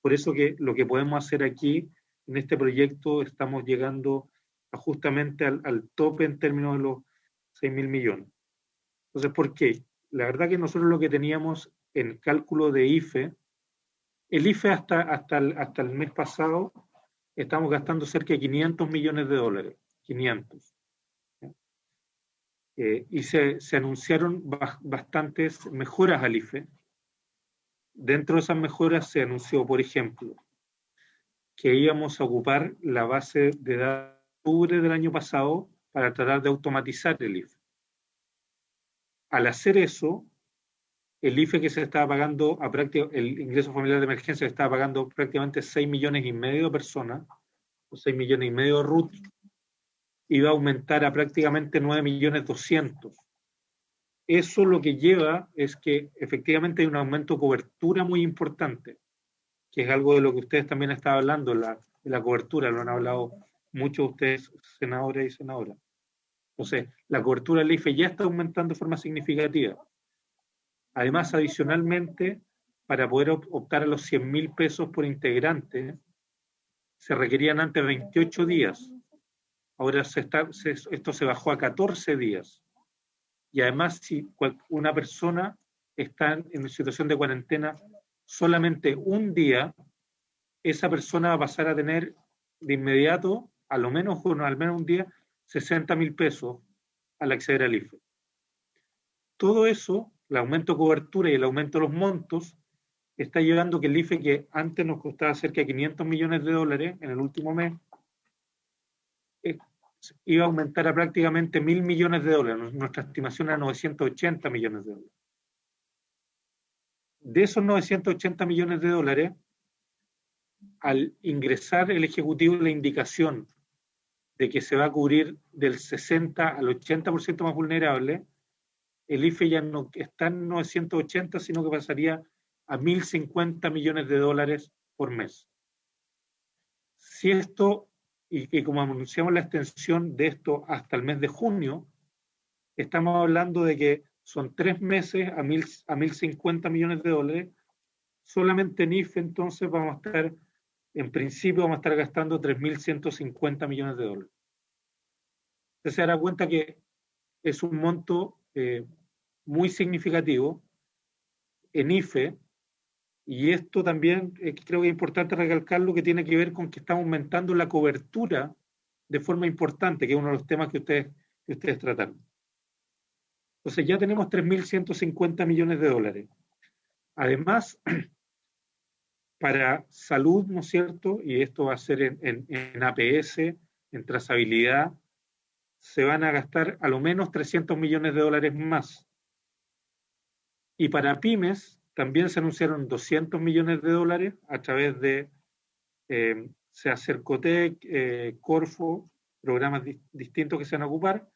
Speaker 4: por eso que lo que podemos hacer aquí en este proyecto estamos llegando justamente al tope en términos de los 6.000 millones. Entonces, ¿por qué? La verdad que nosotros lo que teníamos en cálculo de IFE, el IFE hasta el mes pasado, estamos gastando cerca de 500 millones de dólares. 500. Y se anunciaron bastantes mejoras al IFE. Dentro de esas mejoras se anunció, por ejemplo, que íbamos a ocupar la base de datos de octubre del año pasado para tratar de automatizar el IFE. Al hacer eso, el IFE que se estaba pagando, el ingreso familiar de emergencia se estaba pagando prácticamente 6,5 millones de personas, o 6,5 millones de RUT, iba a aumentar a prácticamente 9,2 millones. Eso lo que lleva es que efectivamente hay un aumento de cobertura muy importante, que es algo de lo que ustedes también estaban hablando, de la cobertura, lo han hablado muchos de ustedes, senadores y senadoras. Entonces, la cobertura del IFE ya está aumentando de forma significativa. Además, adicionalmente, para poder optar a los 100.000 pesos por integrante, se requerían antes 28 días. Ahora esto se bajó a 14 días. Y además, si una persona está en situación de cuarentena solamente un día, esa persona va a pasar a tener de inmediato, al menos un día, 60.000 pesos al acceder al IFE. Todo eso, el aumento de cobertura y el aumento de los montos, está llevando que el IFE, que antes nos costaba cerca de 500 millones de dólares en el último mes, iba a aumentar a prácticamente 1.000 millones de dólares. Nuestra estimación era 980 millones de dólares. De esos 980 millones de dólares, al ingresar el Ejecutivo la indicación de que se va a cubrir del 60 al 80% más vulnerable, el IFE ya no está en 980, sino que pasaría a 1.050 millones de dólares por mes. Si esto, y como anunciamos la extensión de esto hasta el mes de junio, estamos hablando de que son 3 meses a 1.050 millones de dólares. Solamente en IFE entonces en principio vamos a estar gastando 3.150 millones de dólares. Usted se dará cuenta que es un monto muy significativo en IFE, y esto también creo que es importante recalcarlo, que tiene que ver con que estamos aumentando la cobertura de forma importante, que es uno de los temas que ustedes trataron. Entonces ya tenemos 3.150 millones de dólares. Además, para salud, ¿no es cierto? Y esto va a ser en APS, en trazabilidad, se van a gastar a lo menos 300 millones de dólares más. Y para pymes también se anunciaron 200 millones de dólares a través de Cercotec, Corfo, programas distintos que se van a ocupar,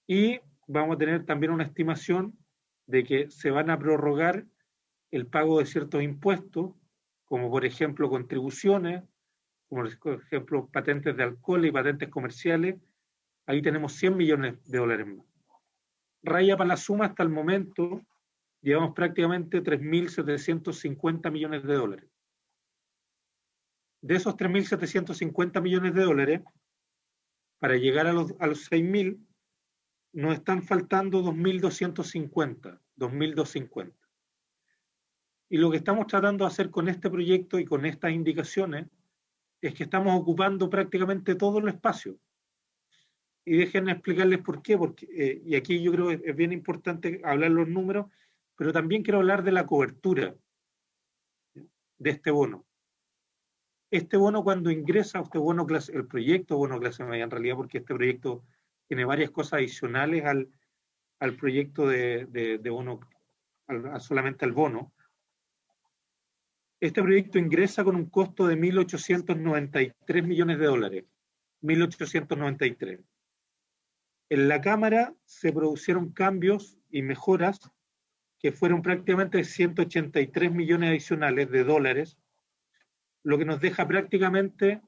Speaker 4: y vamos a tener también una estimación de que se van a prorrogar el pago de ciertos impuestos, como por ejemplo contribuciones, como por ejemplo patentes de alcohol y patentes comerciales. Ahí tenemos 100 millones de dólares más. Raya para la suma, hasta el momento llevamos prácticamente 3.750 millones de dólares. De esos 3.750 millones de dólares, para llegar a los 6.000, nos están faltando 2.250, 2.250. Y lo que estamos tratando de hacer con este proyecto y con estas indicaciones es que estamos ocupando prácticamente todo el espacio. Y déjenme explicarles por qué, porque, y aquí yo creo que es bien importante hablar los números, pero también quiero hablar de la cobertura de este bono. Este bono, cuando ingresa, el proyecto bono clase media, en realidad, porque este proyecto tiene varias cosas adicionales al proyecto de bono, solamente al bono. Este proyecto ingresa con un costo de 1.893 millones de dólares. 1.893. En la Cámara se produjeron cambios y mejoras que fueron prácticamente 183 millones adicionales de dólares, lo que nos deja prácticamente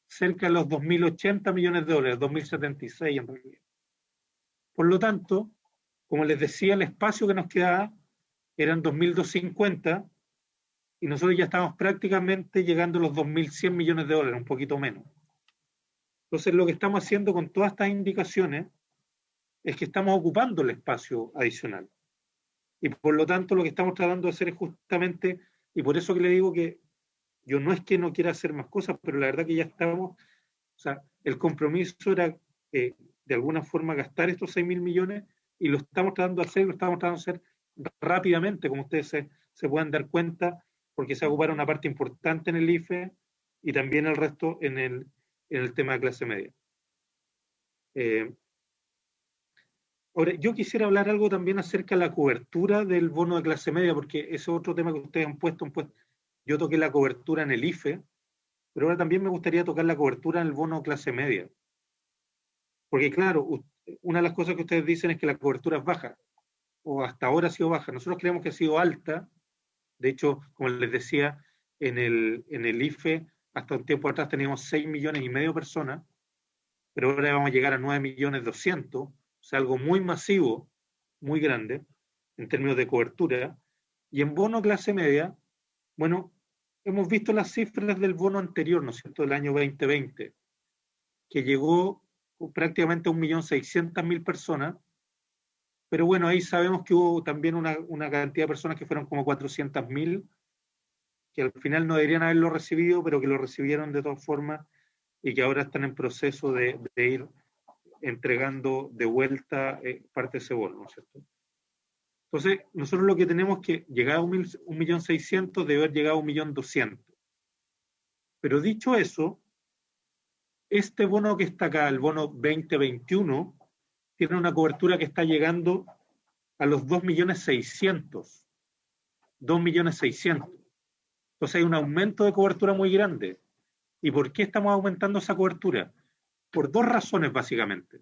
Speaker 4: cerca de los 2.080 millones de dólares, 2.076 en realidad. Por lo tanto, como les decía, el espacio que nos quedaba eran 2.250, y nosotros ya estamos prácticamente llegando a los 2.100 millones de dólares, un poquito menos. Entonces, lo que estamos haciendo con todas estas indicaciones es que estamos ocupando el espacio adicional. Y por lo tanto, lo que estamos tratando de hacer es justamente, y por eso que le digo que yo no es que no quiera hacer más cosas, pero la verdad que ya estamos, o sea, el compromiso era de alguna forma gastar estos 6.000 millones, y lo estamos tratando de hacer, lo estamos tratando de hacer rápidamente, como ustedes se pueden dar cuenta, porque se ocuparon una parte importante en el IFE y también el resto en el tema de clase media. Ahora, yo quisiera hablar algo también acerca de la cobertura del bono de clase media, porque ese es otro tema que ustedes han puesto. Yo toqué la cobertura en el IFE, pero ahora también me gustaría tocar la cobertura en el bono de clase media. Porque claro, una de las cosas que ustedes dicen es que la cobertura es baja, o hasta ahora ha sido baja. Nosotros creemos que ha sido alta. De hecho, como les decía, en el IFE, hasta un tiempo atrás teníamos 6,5 millones de personas, pero ahora vamos a llegar a 9.200.000, o sea, algo muy masivo, muy grande, en términos de cobertura. Y en bono clase media, bueno, hemos visto las cifras del bono anterior, ¿no es cierto?, del año 2020, que llegó prácticamente a 1.600.000 personas, pero bueno, ahí sabemos que hubo también una cantidad de personas que fueron como 400.000, que al final no deberían haberlo recibido, pero que lo recibieron de todas formas y que ahora están en proceso de ir entregando de vuelta parte de ese bono, ¿no es cierto? Entonces, nosotros lo que tenemos que llegar a 1.600.000 debe haber llegado a 1.200.000. Pero dicho eso, este bono que está acá, el bono 2021, tiene una cobertura que está llegando a los 2.600.000. 2.600.000. Entonces hay un aumento de cobertura muy grande. ¿Y por qué estamos aumentando esa cobertura? Por dos razones, básicamente.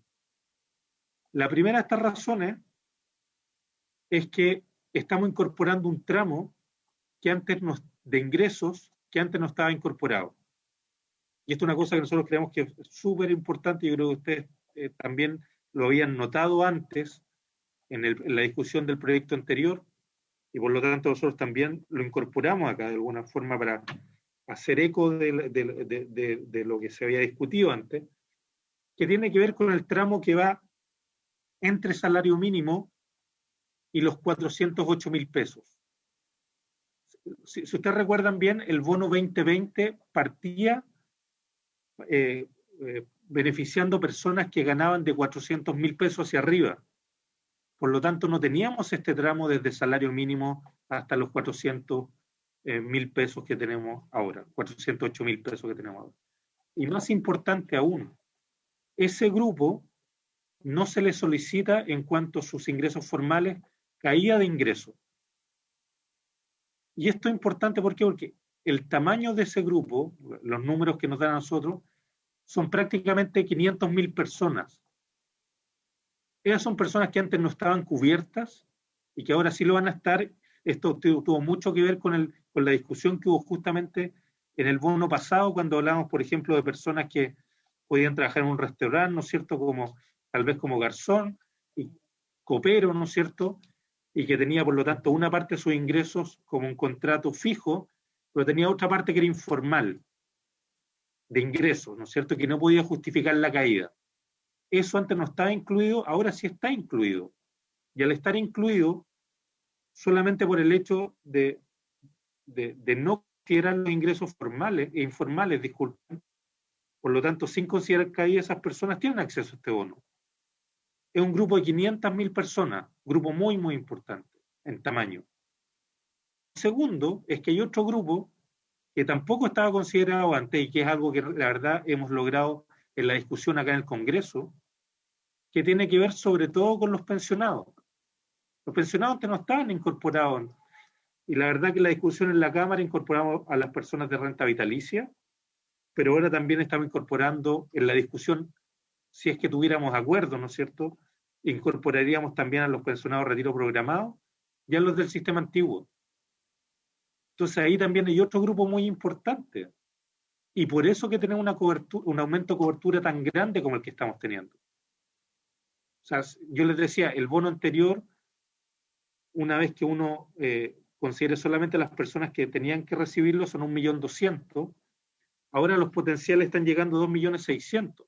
Speaker 4: La primera de estas razones es que estamos incorporando un tramo que antes de ingresos que antes no estaba incorporado. Y esto es una cosa que nosotros creemos que es súper importante, y yo creo que ustedes también lo habían notado antes en la discusión del proyecto anterior, y por lo tanto nosotros también lo incorporamos acá de alguna forma para hacer eco de lo que se había discutido antes, que tiene que ver con el tramo que va entre salario mínimo y los 408.000 pesos. si ustedes recuerdan bien, el bono 2020 partía beneficiando personas que ganaban de 400.000 pesos hacia arriba. Por lo tanto, no teníamos este tramo desde salario mínimo hasta los 400.000 pesos que tenemos ahora, 408.000 pesos que tenemos ahora. Y más importante aún, ese grupo no se le solicita en cuanto a sus ingresos formales caída de ingresos. Y esto es importante ¿por qué? Porque el tamaño de ese grupo, los números que nos dan a nosotros, son prácticamente 500.000 personas. Esas son personas que antes no estaban cubiertas y que ahora sí lo van a estar. Esto tuvo mucho que ver con la discusión que hubo justamente en el bono pasado, cuando hablábamos, por ejemplo, de personas que podían trabajar en un restaurante, ¿no es cierto?, como tal vez como garzón y copero, ¿no es cierto?, y que tenía, por lo tanto, una parte de sus ingresos como un contrato fijo, pero tenía otra parte que era informal, de ingresos, ¿no es cierto?, que no podía justificar la caída. Eso antes no estaba incluido, ahora sí está incluido. Y al estar incluido, solamente por el hecho de no considerar los ingresos formales e informales, disculpen, por lo tanto, sin considerar caída, esas personas tienen acceso a este bono. Es un grupo de 500.000 personas, grupo muy, muy importante en tamaño. Segundo, es que hay otro grupo que tampoco estaba considerado antes y que es algo que la verdad hemos logrado en la discusión acá en el Congreso, que tiene que ver sobre todo con los pensionados. Los pensionados antes no estaban incorporados, y la verdad que en la discusión en la Cámara incorporamos a las personas de renta vitalicia, pero ahora también estamos incorporando en la discusión, si es que tuviéramos acuerdo, ¿no es cierto?, incorporaríamos también a los pensionados de retiro programado y a los del sistema antiguo. Entonces ahí también hay otro grupo muy importante, y por eso que tenemos una cobertura, un aumento de cobertura tan grande como el que estamos teniendo. O sea, yo les decía, el bono anterior, una vez que uno considere solamente las personas que tenían que recibirlo, son 1.200.000, ahora los potenciales están llegando a 2.600.000.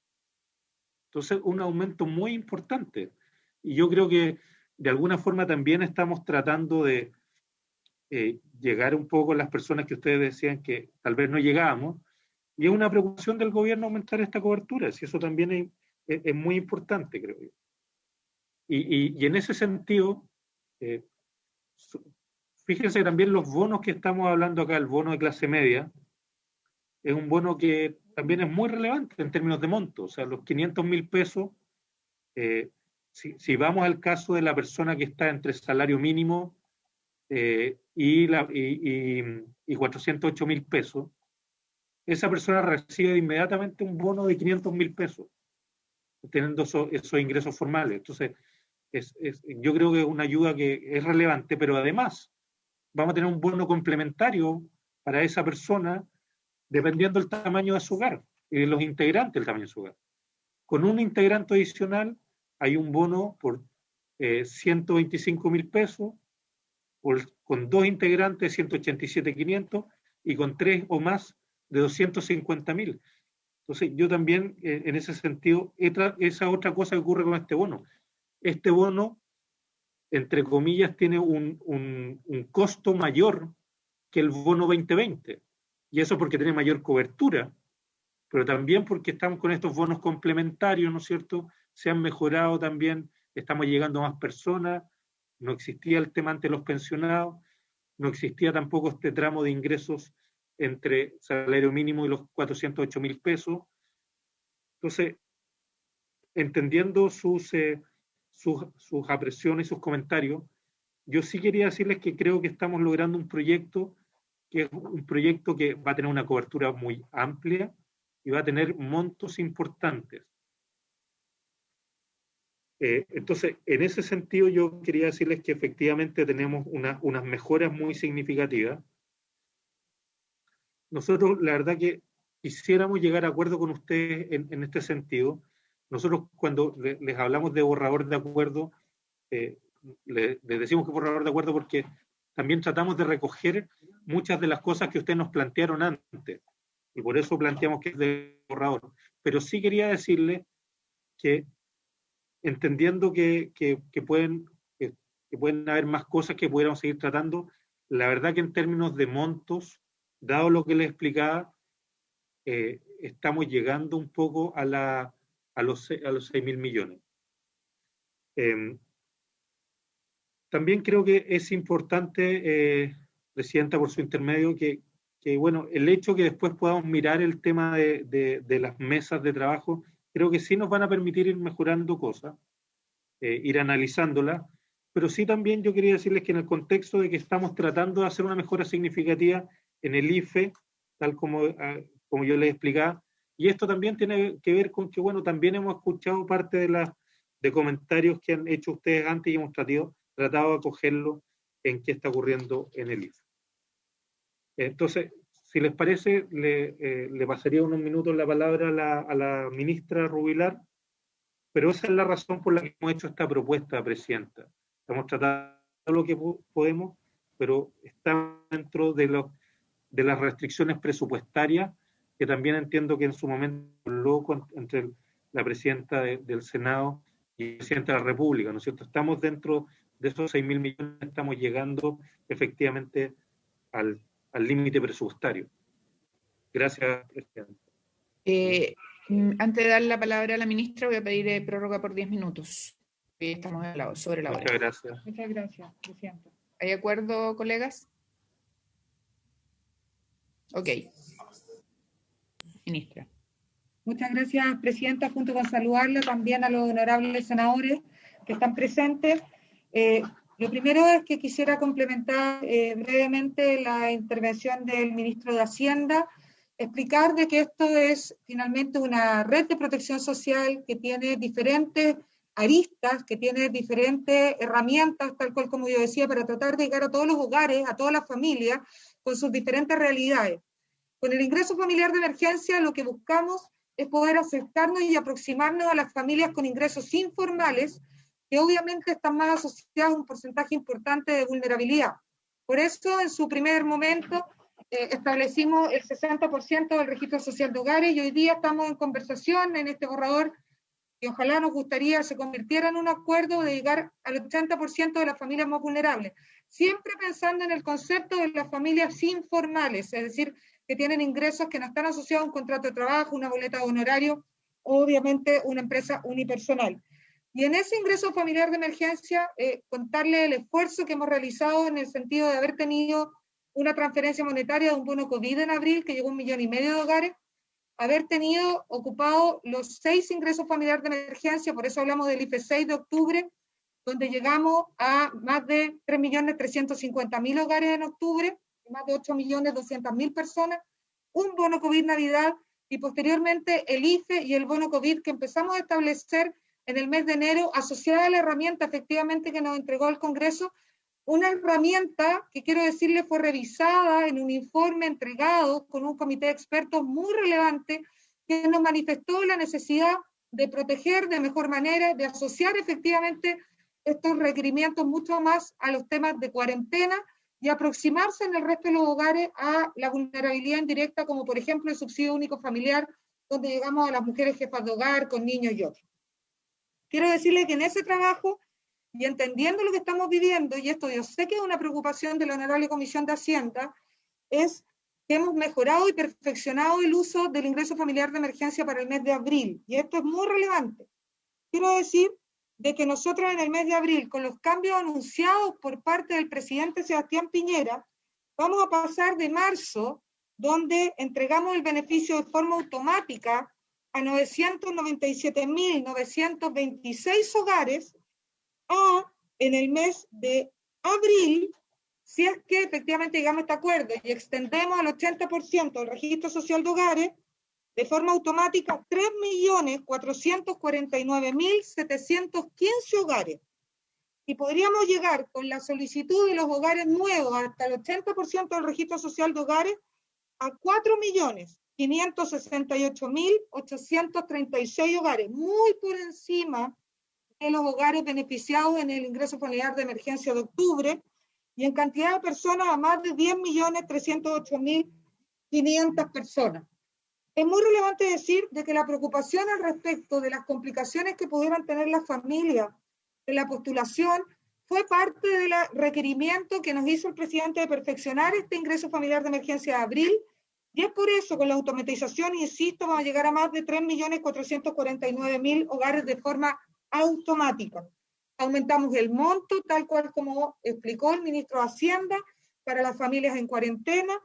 Speaker 4: Entonces, un aumento muy importante. Y yo creo que de alguna forma también estamos tratando de llegar un poco a las personas que ustedes decían que tal vez no llegábamos, y es una preocupación del gobierno aumentar esta cobertura, si eso también es muy importante, creo yo. Y en ese sentido, fíjense también los bonos que estamos hablando acá, el bono de clase media, es un bono que también es muy relevante en términos de monto, o sea, los 500.000 pesos, si vamos al caso de la persona que está entre el salario mínimo y 408.000 pesos, esa persona recibe inmediatamente un bono de 500.000 pesos, teniendo esos ingresos formales. Entonces, yo creo que es una ayuda que es relevante, pero además vamos a tener un bono complementario para esa persona dependiendo del tamaño de su hogar y de los integrantes del tamaño de su hogar. Con un integrante adicional hay un bono por 125.000 pesos, con dos integrantes 187.500 y con tres o más de 250.000. Entonces yo también en ese sentido, esa otra cosa que ocurre con este bono. Este bono, entre comillas, tiene un costo mayor que el bono 2020. Y eso porque tiene mayor cobertura, pero también porque estamos con estos bonos complementarios, ¿no es cierto? Se han mejorado también, estamos llegando a más personas, no existía el tema ante los pensionados, no existía tampoco este tramo de ingresos entre salario mínimo y los 408.000 pesos. Entonces, entendiendo sus apreciaciones y sus comentarios, yo sí quería decirles que creo que estamos logrando un proyecto que es un proyecto que va a tener una cobertura muy amplia y va a tener montos importantes. Entonces, en ese sentido, yo quería decirles que efectivamente tenemos unas mejoras muy significativas. Nosotros, la verdad que quisiéramos llegar a acuerdo con ustedes en este sentido. Nosotros, cuando les hablamos de borrador de acuerdo, les decimos que borrador de acuerdo porque también tratamos de recoger muchas de las cosas que ustedes nos plantearon antes, y por eso planteamos que es de borrador. Pero sí quería decirles que, entendiendo que pueden haber más cosas que pudiéramos seguir tratando, la verdad que en términos de montos, dado lo que les explicaba, estamos llegando un poco a los 6.000 millones. También creo que es importante, Presidenta, por su intermedio, que bueno, el hecho que después podamos mirar el tema de las mesas de trabajo, creo que sí nos van a permitir ir mejorando cosas, ir analizándolas, pero sí también yo quería decirles que en el contexto de que estamos tratando de hacer una mejora significativa en el IFE, tal como yo les explicaba, y esto también tiene que ver con que, bueno, también hemos escuchado parte de comentarios que han hecho ustedes antes y hemos tratado de acogerlo en qué está ocurriendo en el IFE. Entonces, si les parece, le pasaría unos minutos la palabra a la ministra Rubilar, pero esa es la razón por la que hemos hecho esta propuesta, Presidenta. Estamos tratando lo que podemos, pero está dentro de las restricciones presupuestarias, que también entiendo que en su momento habló entre la Presidenta del Senado y el Presidente de la República, ¿no es cierto? Estamos dentro de esos 6.000 millones, estamos llegando efectivamente al límite presupuestario. Gracias, Presidente.
Speaker 1: Antes de dar la palabra a la ministra, voy a pedir prórroga por 10 minutos. Estamos sobre la hora.
Speaker 4: Muchas gracias.
Speaker 8: Muchas gracias, Presidenta.
Speaker 1: ¿Hay acuerdo, colegas? Ok. Ministra.
Speaker 8: Muchas gracias, Presidenta, junto con saludarle también a los honorables senadores que están presentes. Lo primero es que quisiera complementar brevemente la intervención del ministro de Hacienda, explicar de que esto es finalmente una red de protección social que tiene diferentes aristas, que tiene diferentes herramientas, tal cual como yo decía, para tratar de llegar a todos los hogares, a todas las familias, con sus diferentes realidades. Con el ingreso familiar de emergencia lo que buscamos es poder acercarnos y aproximarnos a las familias con ingresos informales, que obviamente están más asociados a un porcentaje importante de vulnerabilidad. Por eso, en su primer momento, establecimos el 60% del registro social de hogares y hoy día estamos en conversación en este borrador que ojalá nos gustaría se convirtiera en un acuerdo de llegar al 80% de las familias más vulnerables, siempre pensando en el concepto de las familias informales, es decir, que tienen ingresos que no están asociados a un contrato de trabajo, una boleta de honorario, o obviamente una empresa unipersonal. Y en ese ingreso familiar de emergencia, contarle el esfuerzo que hemos realizado en el sentido de haber tenido una transferencia monetaria de un bono COVID en abril, que llegó a 1,5 millones de hogares, haber tenido ocupado los 6 ingresos familiares de emergencia, por eso hablamos del IFE 6 de octubre, donde llegamos a más de 3.350.000 hogares en octubre, más de 8.200.000 personas, un bono COVID Navidad y posteriormente el IFE y el bono COVID que empezamos a establecer en el mes de enero, asociada a la herramienta efectivamente que nos entregó el Congreso, una herramienta que quiero decirle fue revisada en un informe entregado con un comité de expertos muy relevante que nos manifestó la necesidad de proteger de mejor manera, de asociar efectivamente estos requerimientos mucho más a los temas de cuarentena y aproximarse en el resto de los hogares a la vulnerabilidad indirecta, como por ejemplo el subsidio único familiar, donde llegamos a las mujeres jefas de hogar con niños y otros. Quiero decirle que en ese trabajo, y entendiendo lo que estamos viviendo, y esto yo sé que es una preocupación de la Honorable Comisión de Hacienda, es que hemos mejorado y perfeccionado el uso del ingreso familiar de emergencia para el mes de abril, y esto es muy relevante. Quiero decir de que nosotros en el mes de abril, con los cambios anunciados por parte del presidente Sebastián Piñera, vamos a pasar de marzo, donde entregamos el beneficio de forma automática a 997.926 hogares, en el mes de abril, si es que efectivamente llegamos a este acuerdo y extendemos al 80% el registro social de hogares, de forma automática 3.449.715 hogares. Y podríamos llegar con la solicitud de los hogares nuevos hasta el 80% del registro social de hogares a 4.568.836 hogares, muy por encima de los hogares beneficiados en el ingreso familiar de emergencia de octubre, y en cantidad de personas a más de 10.308.500 personas. Es muy relevante decir de que la preocupación al respecto de las complicaciones que pudieran tener las familias en la postulación fue parte del requerimiento que nos hizo el presidente de perfeccionar este ingreso familiar de emergencia de abril, y es por eso, con la automatización, insisto, vamos a llegar a más de 3.449.000 hogares de forma automática. Aumentamos el monto, tal cual como explicó el ministro de Hacienda, para las familias en cuarentena,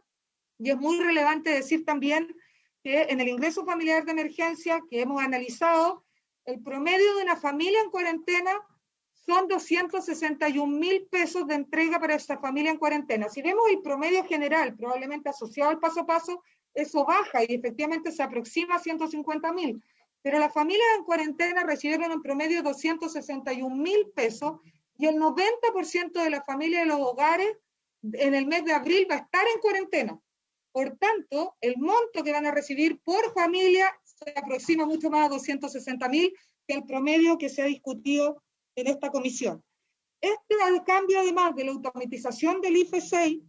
Speaker 8: y es muy relevante decir también que en el ingreso familiar de emergencia que hemos analizado, el promedio de una familia en cuarentena son 261.000 pesos de entrega para esta familia en cuarentena. Si vemos el promedio general, probablemente asociado al paso a paso, eso baja y efectivamente se aproxima a 150.000. Pero las familias en cuarentena recibieron en promedio 261.000 pesos y el 90% de las familias de los hogares en el mes de abril va a estar en cuarentena. Por tanto, el monto que van a recibir por familia se aproxima mucho más a 260.000 que el promedio que se ha discutido en esta comisión. Este cambio, además de la automatización del IFE 6,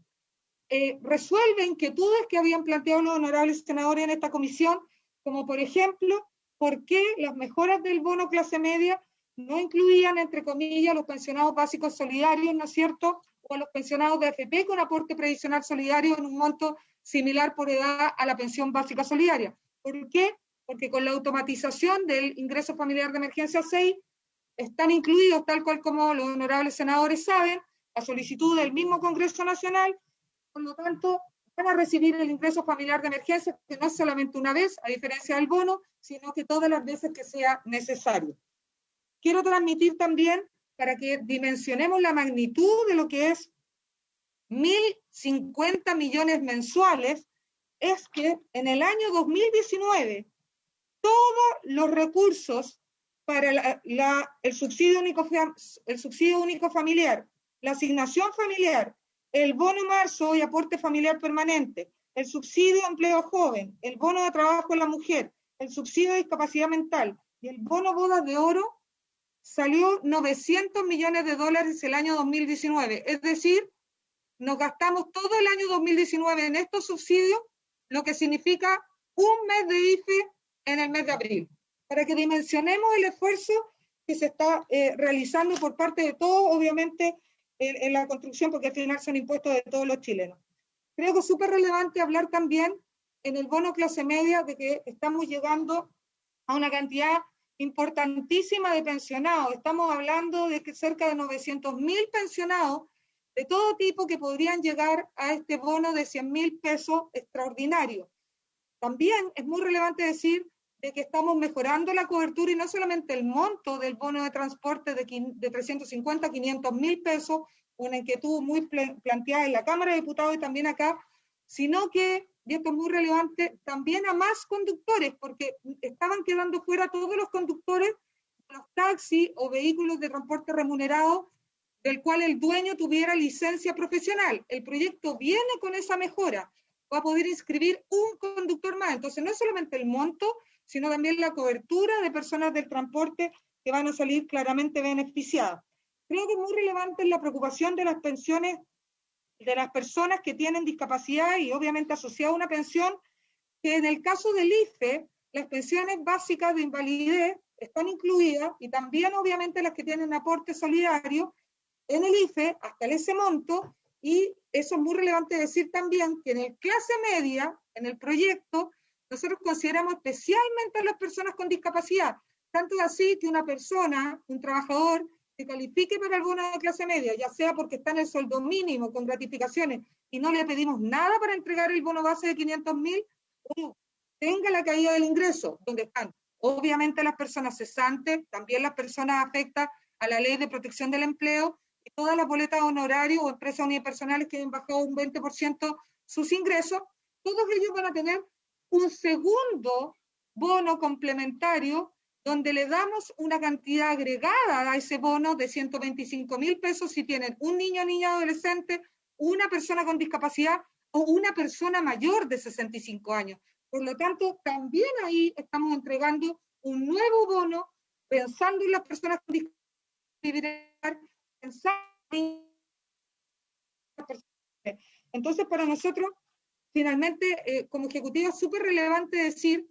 Speaker 8: resuelve inquietudes que habían planteado los honorables senadores en esta comisión, como por ejemplo, por qué las mejoras del bono clase media no incluían, entre comillas, los pensionados básicos solidarios, ¿no es cierto?, o a los pensionados de AFP con aporte previsional solidario en un monto similar por edad a la pensión básica solidaria. ¿Por qué? Porque con la automatización del ingreso familiar de emergencia 6, están incluidos, tal cual como los honorables senadores saben, a solicitud del mismo Congreso Nacional, por lo tanto, van a recibir el ingreso familiar de emergencia, que no es solamente una vez, a diferencia del bono, sino que todas las veces que sea necesario. Quiero transmitir también, para que dimensionemos la magnitud de lo que es 1.050 millones mensuales, es que en el año 2019, todos los recursos para el subsidio único familiar, la asignación familiar, el bono marzo y aporte familiar permanente, el subsidio de empleo joven, el bono de trabajo a la mujer, el subsidio de discapacidad mental y el bono bodas de oro, salió $900 millones el año 2019. Es decir, nos gastamos todo el año 2019 en estos subsidios, lo que significa un mes de IFE en el mes de abril, para que dimensionemos el esfuerzo que se está realizando por parte de todos, obviamente, en la construcción, porque al final son impuestos de todos los chilenos. Creo que es súper relevante hablar también en el bono clase media de que estamos llegando a una cantidad importantísima de pensionados. Estamos hablando de que cerca de 900.000 pensionados de todo tipo que podrían llegar a este bono de 100.000 pesos extraordinario. También es muy relevante decir de que estamos mejorando la cobertura y no solamente el monto del bono de transporte de 350 a 500.000 pesos, una inquietud muy planteada en la Cámara de Diputados y también acá, sino que, y esto es muy relevante, también a más conductores, porque estaban quedando fuera todos los conductores de los taxis o vehículos de transporte remunerado del cual el dueño tuviera licencia profesional. El proyecto viene con esa mejora, va a poder inscribir un conductor más. Entonces, no es solamente el monto, sino también la cobertura de personas del transporte que van a salir claramente beneficiadas. Creo que es muy relevante la preocupación de las pensiones de las personas que tienen discapacidad y obviamente asociada a una pensión, que en el caso del IFE, las pensiones básicas de invalidez están incluidas y también obviamente las que tienen aporte solidario en el IFE hasta ese monto, y eso es muy relevante decir también que en el clase media, en el proyecto, nosotros consideramos especialmente a las personas con discapacidad, tanto así que una persona, un trabajador, que califique para el bono de clase media, ya sea porque está en el sueldo mínimo con gratificaciones y no le pedimos nada para entregar el bono base de 500.000, o tenga la caída del ingreso, donde están obviamente las personas cesantes, también las personas afectadas a la ley de protección del empleo, y todas las boletas de honorario o empresas unipersonales que han bajado un 20% sus ingresos, todos ellos van a tener un segundo bono complementario donde le damos una cantidad agregada a ese bono de 125.000 pesos si tienen un niño o niña adolescente, una persona con discapacidad o una persona mayor de 65 años. Por lo tanto, también ahí estamos entregando un nuevo bono pensando en las personas con discapacidad, pensando en las personas. Entonces, para nosotros, finalmente, como ejecutivo, es súper relevante decir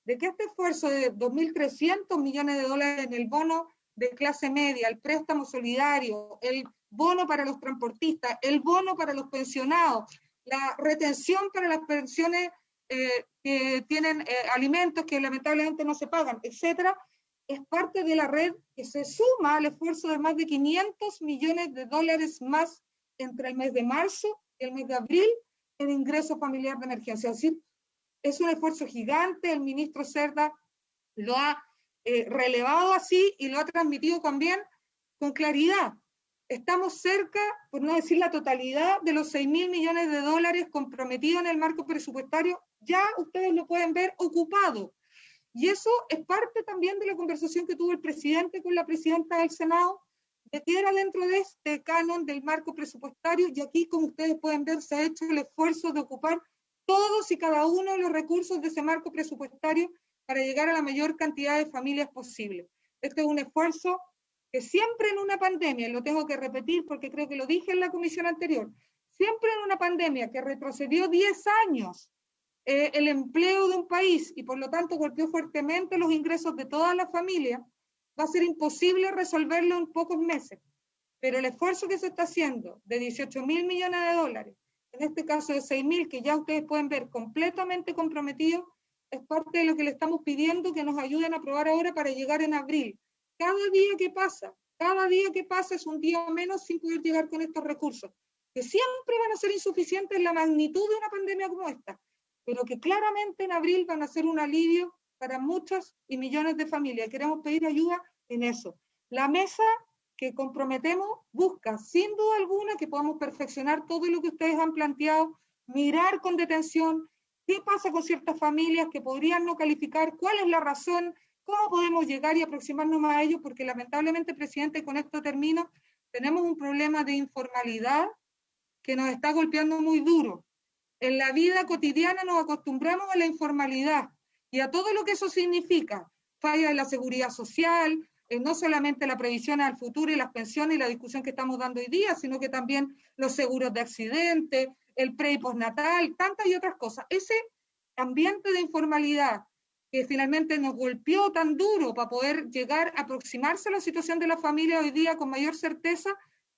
Speaker 8: de que este esfuerzo de $2.300 millones en el bono de clase media, el préstamo solidario, el bono para los transportistas, el bono para los pensionados, la retención para las pensiones que tienen alimentos que lamentablemente no se pagan, etcétera, es parte de la red que se suma al esfuerzo de más de 500 millones de dólares más entre el mes de marzo y el mes de abril en ingreso familiar de emergencia. Es decir, es un esfuerzo gigante, el ministro Cerda lo ha relevado así y lo ha transmitido también con claridad. Estamos cerca, por no decir la totalidad, de los 6.000 millones de dólares comprometidos en el marco presupuestario. Ya ustedes lo pueden ver ocupado. Y eso es parte también de la conversación que tuvo el presidente con la presidenta del Senado, de que era dentro de este canon del marco presupuestario, y aquí, como ustedes pueden ver, se ha hecho el esfuerzo de ocupar todos y cada uno de los recursos de ese marco presupuestario para llegar a la mayor cantidad de familias posible. Este es un esfuerzo que siempre en una pandemia, y lo tengo que repetir porque creo que lo dije en la comisión anterior, siempre en una pandemia que retrocedió 10 años el empleo de un país y por lo tanto golpeó fuertemente los ingresos de todas las familias, va a ser imposible resolverlo en pocos meses. Pero el esfuerzo que se está haciendo de 18.000 millones de dólares, en este caso de 6.000, que ya ustedes pueden ver completamente comprometidos, es parte de lo que le estamos pidiendo que nos ayuden a aprobar ahora para llegar en abril. Cada día que pasa es un día menos sin poder llegar con estos recursos, que siempre van a ser insuficientes en la magnitud de una pandemia como esta, pero que claramente en abril van a ser un alivio para muchas y millones de familias. Queremos pedir ayuda en eso. La mesa que comprometemos busca, sin duda alguna, que podamos perfeccionar todo lo que ustedes han planteado, mirar con detención qué pasa con ciertas familias que podrían no calificar, cuál es la razón, cómo podemos llegar y aproximarnos más a ellos, porque lamentablemente, presidente, con esto termino, tenemos un problema de informalidad que nos está golpeando muy duro. En la vida cotidiana nos acostumbramos a la informalidad y a todo lo que eso significa. Falla de la seguridad social, no solamente la previsión al futuro y las pensiones y la discusión que estamos dando hoy día, sino que también los seguros de accidente, el pre y postnatal, tantas y otras cosas. Ese ambiente de informalidad que finalmente nos golpeó tan duro para poder llegar a aproximarse a la situación de la familia hoy día con mayor certeza,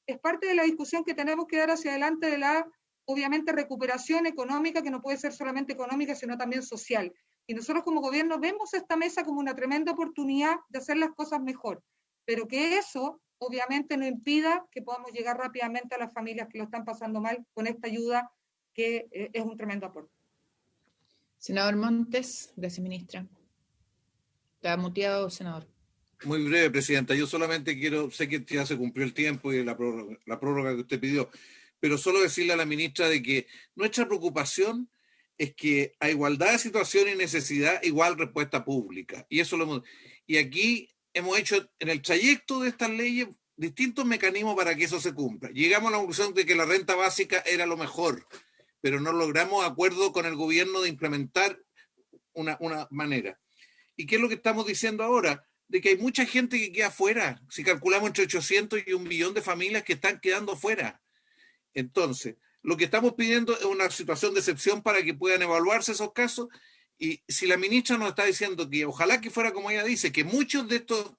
Speaker 8: es parte de la discusión que tenemos que dar hacia adelante de la, obviamente, recuperación económica, que no puede ser solamente económica, sino también social. Y nosotros como gobierno vemos esta mesa como una tremenda oportunidad de hacer las cosas mejor, pero que eso obviamente no impida que podamos llegar rápidamente a las familias que lo están pasando mal con esta ayuda que es un tremendo aporte.
Speaker 1: Senador Montes, gracias, ministra. Está muteado, senador.
Speaker 3: Muy breve, presidenta. Yo solamente sé que ya se cumplió el tiempo y la prórroga que usted pidió, pero solo decirle a la ministra de que nuestra preocupación es que a igualdad de situación y necesidad, igual respuesta pública. Y aquí hemos hecho en el trayecto de estas leyes distintos mecanismos para que eso se cumpla. Llegamos a la conclusión de que la renta básica era lo mejor, pero no logramos acuerdo con el gobierno de implementar una manera. ¿Y qué es lo que estamos diciendo ahora? De que hay mucha gente que queda fuera. Si calculamos entre 800 y 1 millón de familias que están quedando fuera. Entonces, lo que estamos pidiendo es una situación de excepción para que puedan evaluarse esos casos. Y si la ministra nos está diciendo que ojalá que fuera como ella dice, que muchos de estos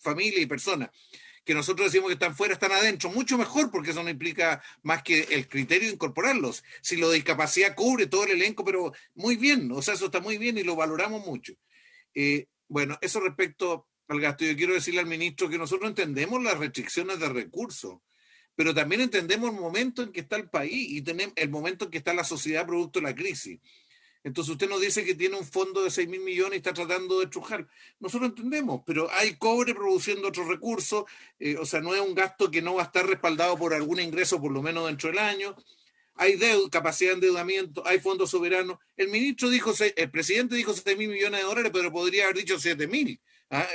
Speaker 3: familias y personas que nosotros decimos que están fuera están adentro, mucho mejor, porque eso no implica más que el criterio de incorporarlos. Si lo de discapacidad cubre todo el elenco, pero muy bien, o sea, eso está muy bien y lo valoramos mucho. Bueno, eso respecto al gasto. Yo quiero decirle al ministro que nosotros entendemos las restricciones de recursos, pero también entendemos el momento en que está el país y tenemos el momento en que está la sociedad producto de la crisis. Entonces usted nos dice que tiene un fondo de 6.000 millones y está tratando de estrujar. Nosotros entendemos, pero hay cobre produciendo otros recursos, o sea, no es un gasto que no va a estar respaldado por algún ingreso por lo menos dentro del año. Hay capacidad de endeudamiento, hay fondos soberanos. El presidente dijo 6.000 millones de dólares, pero podría haber dicho 7.000.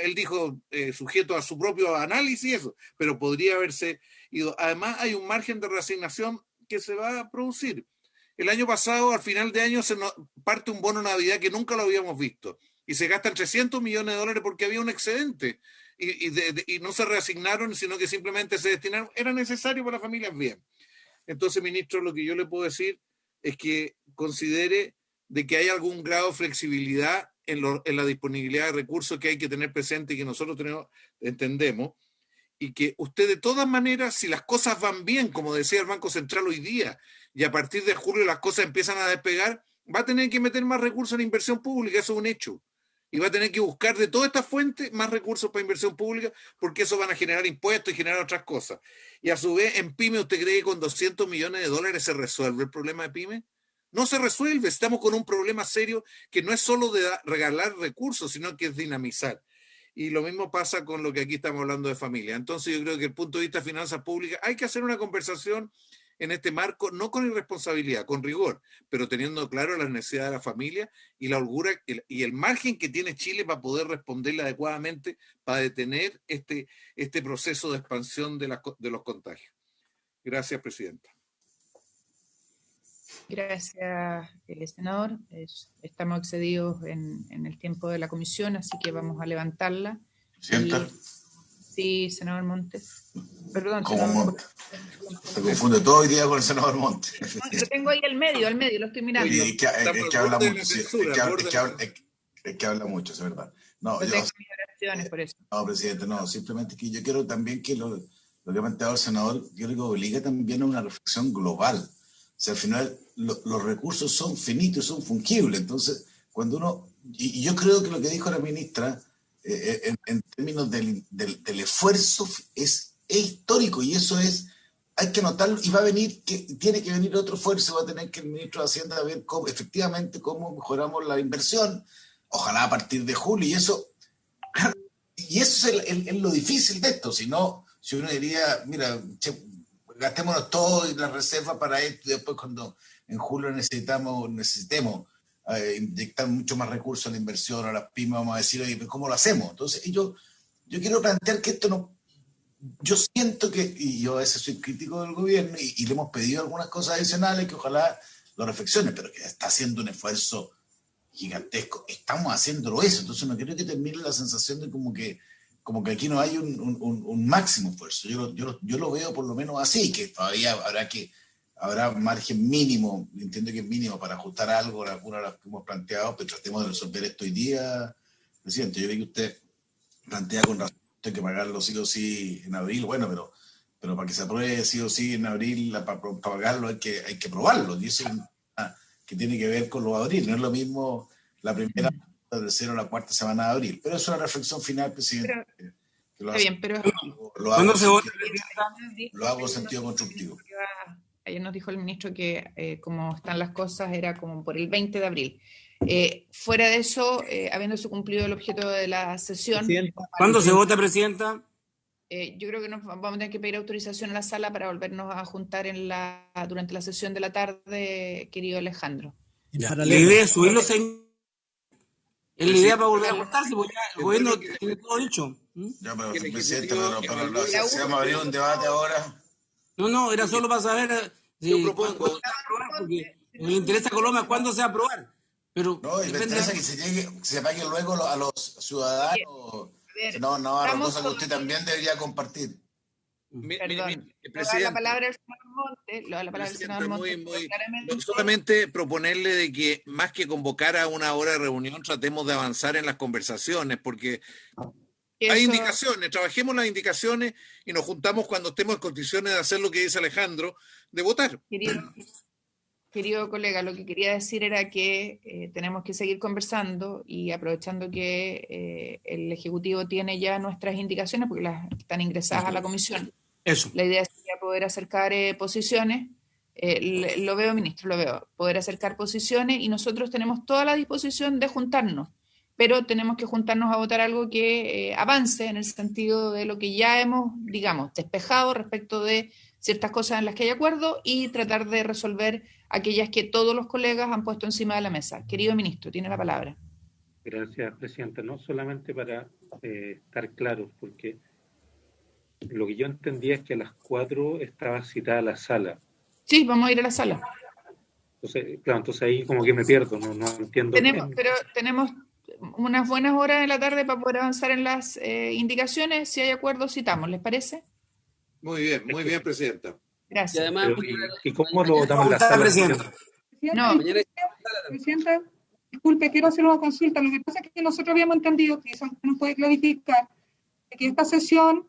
Speaker 3: Él dijo sujeto a su propio análisis eso, pero podría haberse ido. Además, hay un margen de reasignación que se va a producir. El año pasado, al final de año, se nos parte un bono Navidad que nunca lo habíamos visto. Y se gastan 300 millones de dólares porque había un excedente. Y no se reasignaron, sino que simplemente se destinaron. Era necesario para las familias bien. Entonces, ministro, lo que yo le puedo decir es que considere de que hay algún grado de flexibilidad en la disponibilidad de recursos que hay que tener presente y que nosotros entendemos, y que usted de todas maneras, si las cosas van bien, como decía el Banco Central hoy día, y a partir de julio las cosas empiezan a despegar, va a tener que meter más recursos en inversión pública, eso es un hecho. Y va a tener que buscar de todas estas fuentes más recursos para inversión pública, porque eso van a generar impuestos y generar otras cosas. Y a su vez, en PYME, ¿usted cree que con $200 millones se resuelve el problema de PYME? No se resuelve, estamos con un problema serio que no es solo de regalar recursos, sino que es dinamizar. Y lo mismo pasa con lo que aquí estamos hablando de familia. Entonces yo creo que desde el punto de vista de finanzas públicas hay que hacer una conversación en este marco, no con irresponsabilidad, con rigor, pero teniendo claro las necesidades de la familia y la holgura y el margen que tiene Chile para poder responderle adecuadamente, para detener este proceso de expansión de los contagios. Gracias, presidenta.
Speaker 1: Gracias, senador. Estamos excedidos en el tiempo de la comisión, así que vamos a levantarla.
Speaker 6: ¿Presidenta?
Speaker 1: Sí, senador Montes. Perdón,
Speaker 6: ¿Cómo
Speaker 1: senador
Speaker 6: Montes? Se confunde todo hoy día con el senador Montes.
Speaker 1: Lo tengo ahí al medio, lo estoy mirando.
Speaker 6: Oye, es que habla mucho, sí, es que habla mucho, es verdad. No,
Speaker 1: yo tengo mis oraciones por eso.
Speaker 6: No, presidente, no, simplemente que yo quiero también que lo que ha planteado el senador, yo creo que obliga también a una reflexión global. O sea, al final los recursos son finitos, son fungibles. Entonces, cuando uno, y yo creo que lo que dijo la ministra, en términos del esfuerzo, es histórico, y eso hay que notarlo, y tiene que venir otro esfuerzo, va a tener que el ministro de Hacienda ver efectivamente cómo mejoramos la inversión, ojalá a partir de julio, y eso es lo difícil de esto. Si uno diría, mira, gastémonos todo y la reserva para esto, y después cuando en julio necesitemos inyectar mucho más recursos a la inversión, a las pymes, vamos a decir, oye, ¿cómo lo hacemos? Entonces, yo quiero plantear que esto no... Yo siento que, y yo a veces soy crítico del gobierno, y le hemos pedido algunas cosas adicionales que ojalá lo reflexione, pero que está haciendo un esfuerzo gigantesco. Estamos haciéndolo eso, entonces no quiero que termine la sensación de como que aquí no hay un máximo esfuerzo. Yo lo veo por lo menos así, que todavía habrá margen mínimo, entiendo que es mínimo para ajustar algo, alguna de las que hemos planteado, pero tratemos de resolver esto hoy día, presidente. Yo veo que usted plantea con razón que hay que pagarlo sí o sí en abril, bueno, pero para que se apruebe sí o sí en abril, para pagarlo hay que probarlo, y eso que tiene que ver con los de abril, no es lo mismo la primera, la tercera o la cuarta semana de abril, pero es una reflexión final, presidente.
Speaker 1: Está bien, pero...
Speaker 6: Lo hago en sentido constructivo.
Speaker 1: Ayer nos dijo el ministro que como están las cosas era como por el 20 de abril. Fuera de eso, habiéndose cumplido el objeto de la sesión...
Speaker 5: ¿Cuándo se vota, presidenta?
Speaker 1: Yo creo que nos vamos a tener que pedir autorización a la sala para volvernos a juntar durante la sesión de la tarde, querido Alejandro.
Speaker 5: La idea es subirlos es la idea para volver a juntarse, porque ya el gobierno tiene todo dicho.
Speaker 6: Ya, pero presidente, si vamos a abrir un debate ahora...
Speaker 5: No, era solo para saber si cuándo se va a aprobar, porque me interesa a Colombia cuándo se va a aprobar. Pero
Speaker 6: no, y me interesa que se pague luego a los ciudadanos. No, otra cosa que usted también debería compartir.
Speaker 1: Perdón, la palabra del senador Montes,
Speaker 3: no solamente proponerle de que más que convocar a una hora de reunión, tratemos de avanzar en las conversaciones, porque hay indicaciones, trabajemos las indicaciones y nos juntamos cuando estemos en condiciones de hacer lo que dice Alejandro, de votar.
Speaker 1: Querido colega, lo que quería decir era que tenemos que seguir conversando y aprovechando que el Ejecutivo tiene ya nuestras indicaciones, porque las están ingresadas a la comisión.
Speaker 5: Eso.
Speaker 1: La idea sería poder acercar posiciones, lo veo, ministro, poder acercar posiciones, y nosotros tenemos toda la disposición de juntarnos, pero tenemos que juntarnos a votar algo que avance en el sentido de lo que ya hemos, digamos, despejado respecto de ciertas cosas en las que hay acuerdo, y tratar de resolver aquellas que todos los colegas han puesto encima de la mesa. Querido ministro, tiene la palabra.
Speaker 4: Gracias, presidenta. No solamente para estar claros, porque lo que yo entendía es que a las 4 estaba citada la sala.
Speaker 1: Sí, vamos a ir a la sala.
Speaker 4: Entonces ahí como que me pierdo, no entiendo.
Speaker 1: Pero tenemos unas buenas horas en la tarde para poder avanzar en las indicaciones. Si hay acuerdo, citamos, ¿les parece?
Speaker 3: Muy bien, presidenta.
Speaker 1: Gracias.
Speaker 5: Y además,
Speaker 4: ¿y cómo lo votamos en la sala?
Speaker 5: Presidenta.
Speaker 1: No,
Speaker 8: presidenta, disculpe, quiero hacer una consulta. Lo que pasa es que nosotros habíamos entendido, que eso nos puede clarificar, que esta sesión,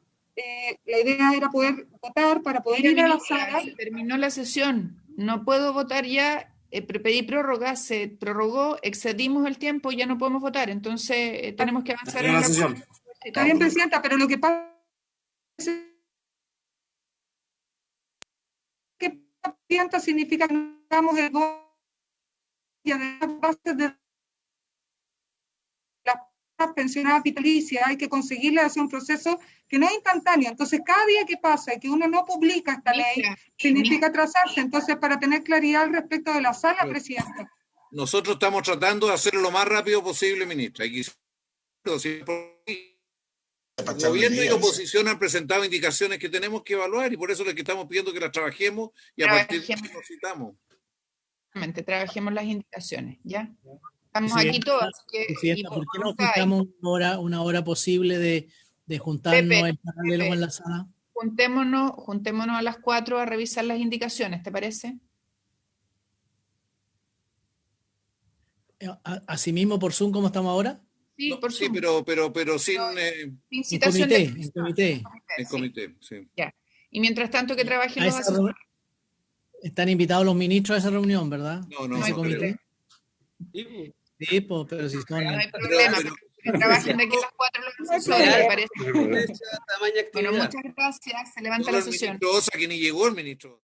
Speaker 8: la idea era poder votar para poder ir a la sala.
Speaker 1: Se terminó la sesión, no puedo votar ya, pedí prórroga, se prorrogó, excedimos el tiempo, ya no podemos votar, entonces tenemos que avanzar en la sesión.
Speaker 8: Está bien, Presidenta, pero lo que pasa es que Presidenta significa que no damos el voto y además bases de las pensionadas vitalicias, hay que conseguirle hacer un proceso que no es instantáneo. Entonces, cada día que pasa y que uno no publica esta ley, significa atrasarse. Entonces, para tener claridad al respecto de la sala, Presidenta.
Speaker 3: Nosotros estamos tratando de hacerlo lo más rápido posible, ministra. El gobierno y oposición han presentado indicaciones que tenemos que evaluar y por eso es que estamos pidiendo que las trabajemos y a partir de eso nos citamos.
Speaker 1: Trabajemos las indicaciones, ¿ya? Estamos aquí todos.
Speaker 7: ¿Por qué no fijamos una hora posible de juntarnos en paralelo con la sala?
Speaker 1: Juntémonos a las 4 a revisar las indicaciones, ¿te parece?
Speaker 7: ¿Asimismo por Zoom como estamos ahora?
Speaker 1: Sí,
Speaker 3: no,
Speaker 1: por Zoom.
Speaker 3: Sí, pero sin
Speaker 1: citación
Speaker 7: en comité.
Speaker 3: En comité, sí.
Speaker 1: Ya. Y mientras tanto que trabajen los asesores.
Speaker 7: Están invitados los ministros a esa reunión, ¿verdad?
Speaker 3: No
Speaker 7: ¿Ese comité? Sí, pero si son...
Speaker 1: No hay problema, que trabajen de aquí a las 4 los asesores, ¿te parece? Bueno, muchas gracias. Se levanta la sesión.
Speaker 3: El ministro Osa, que ni llegó el ministro.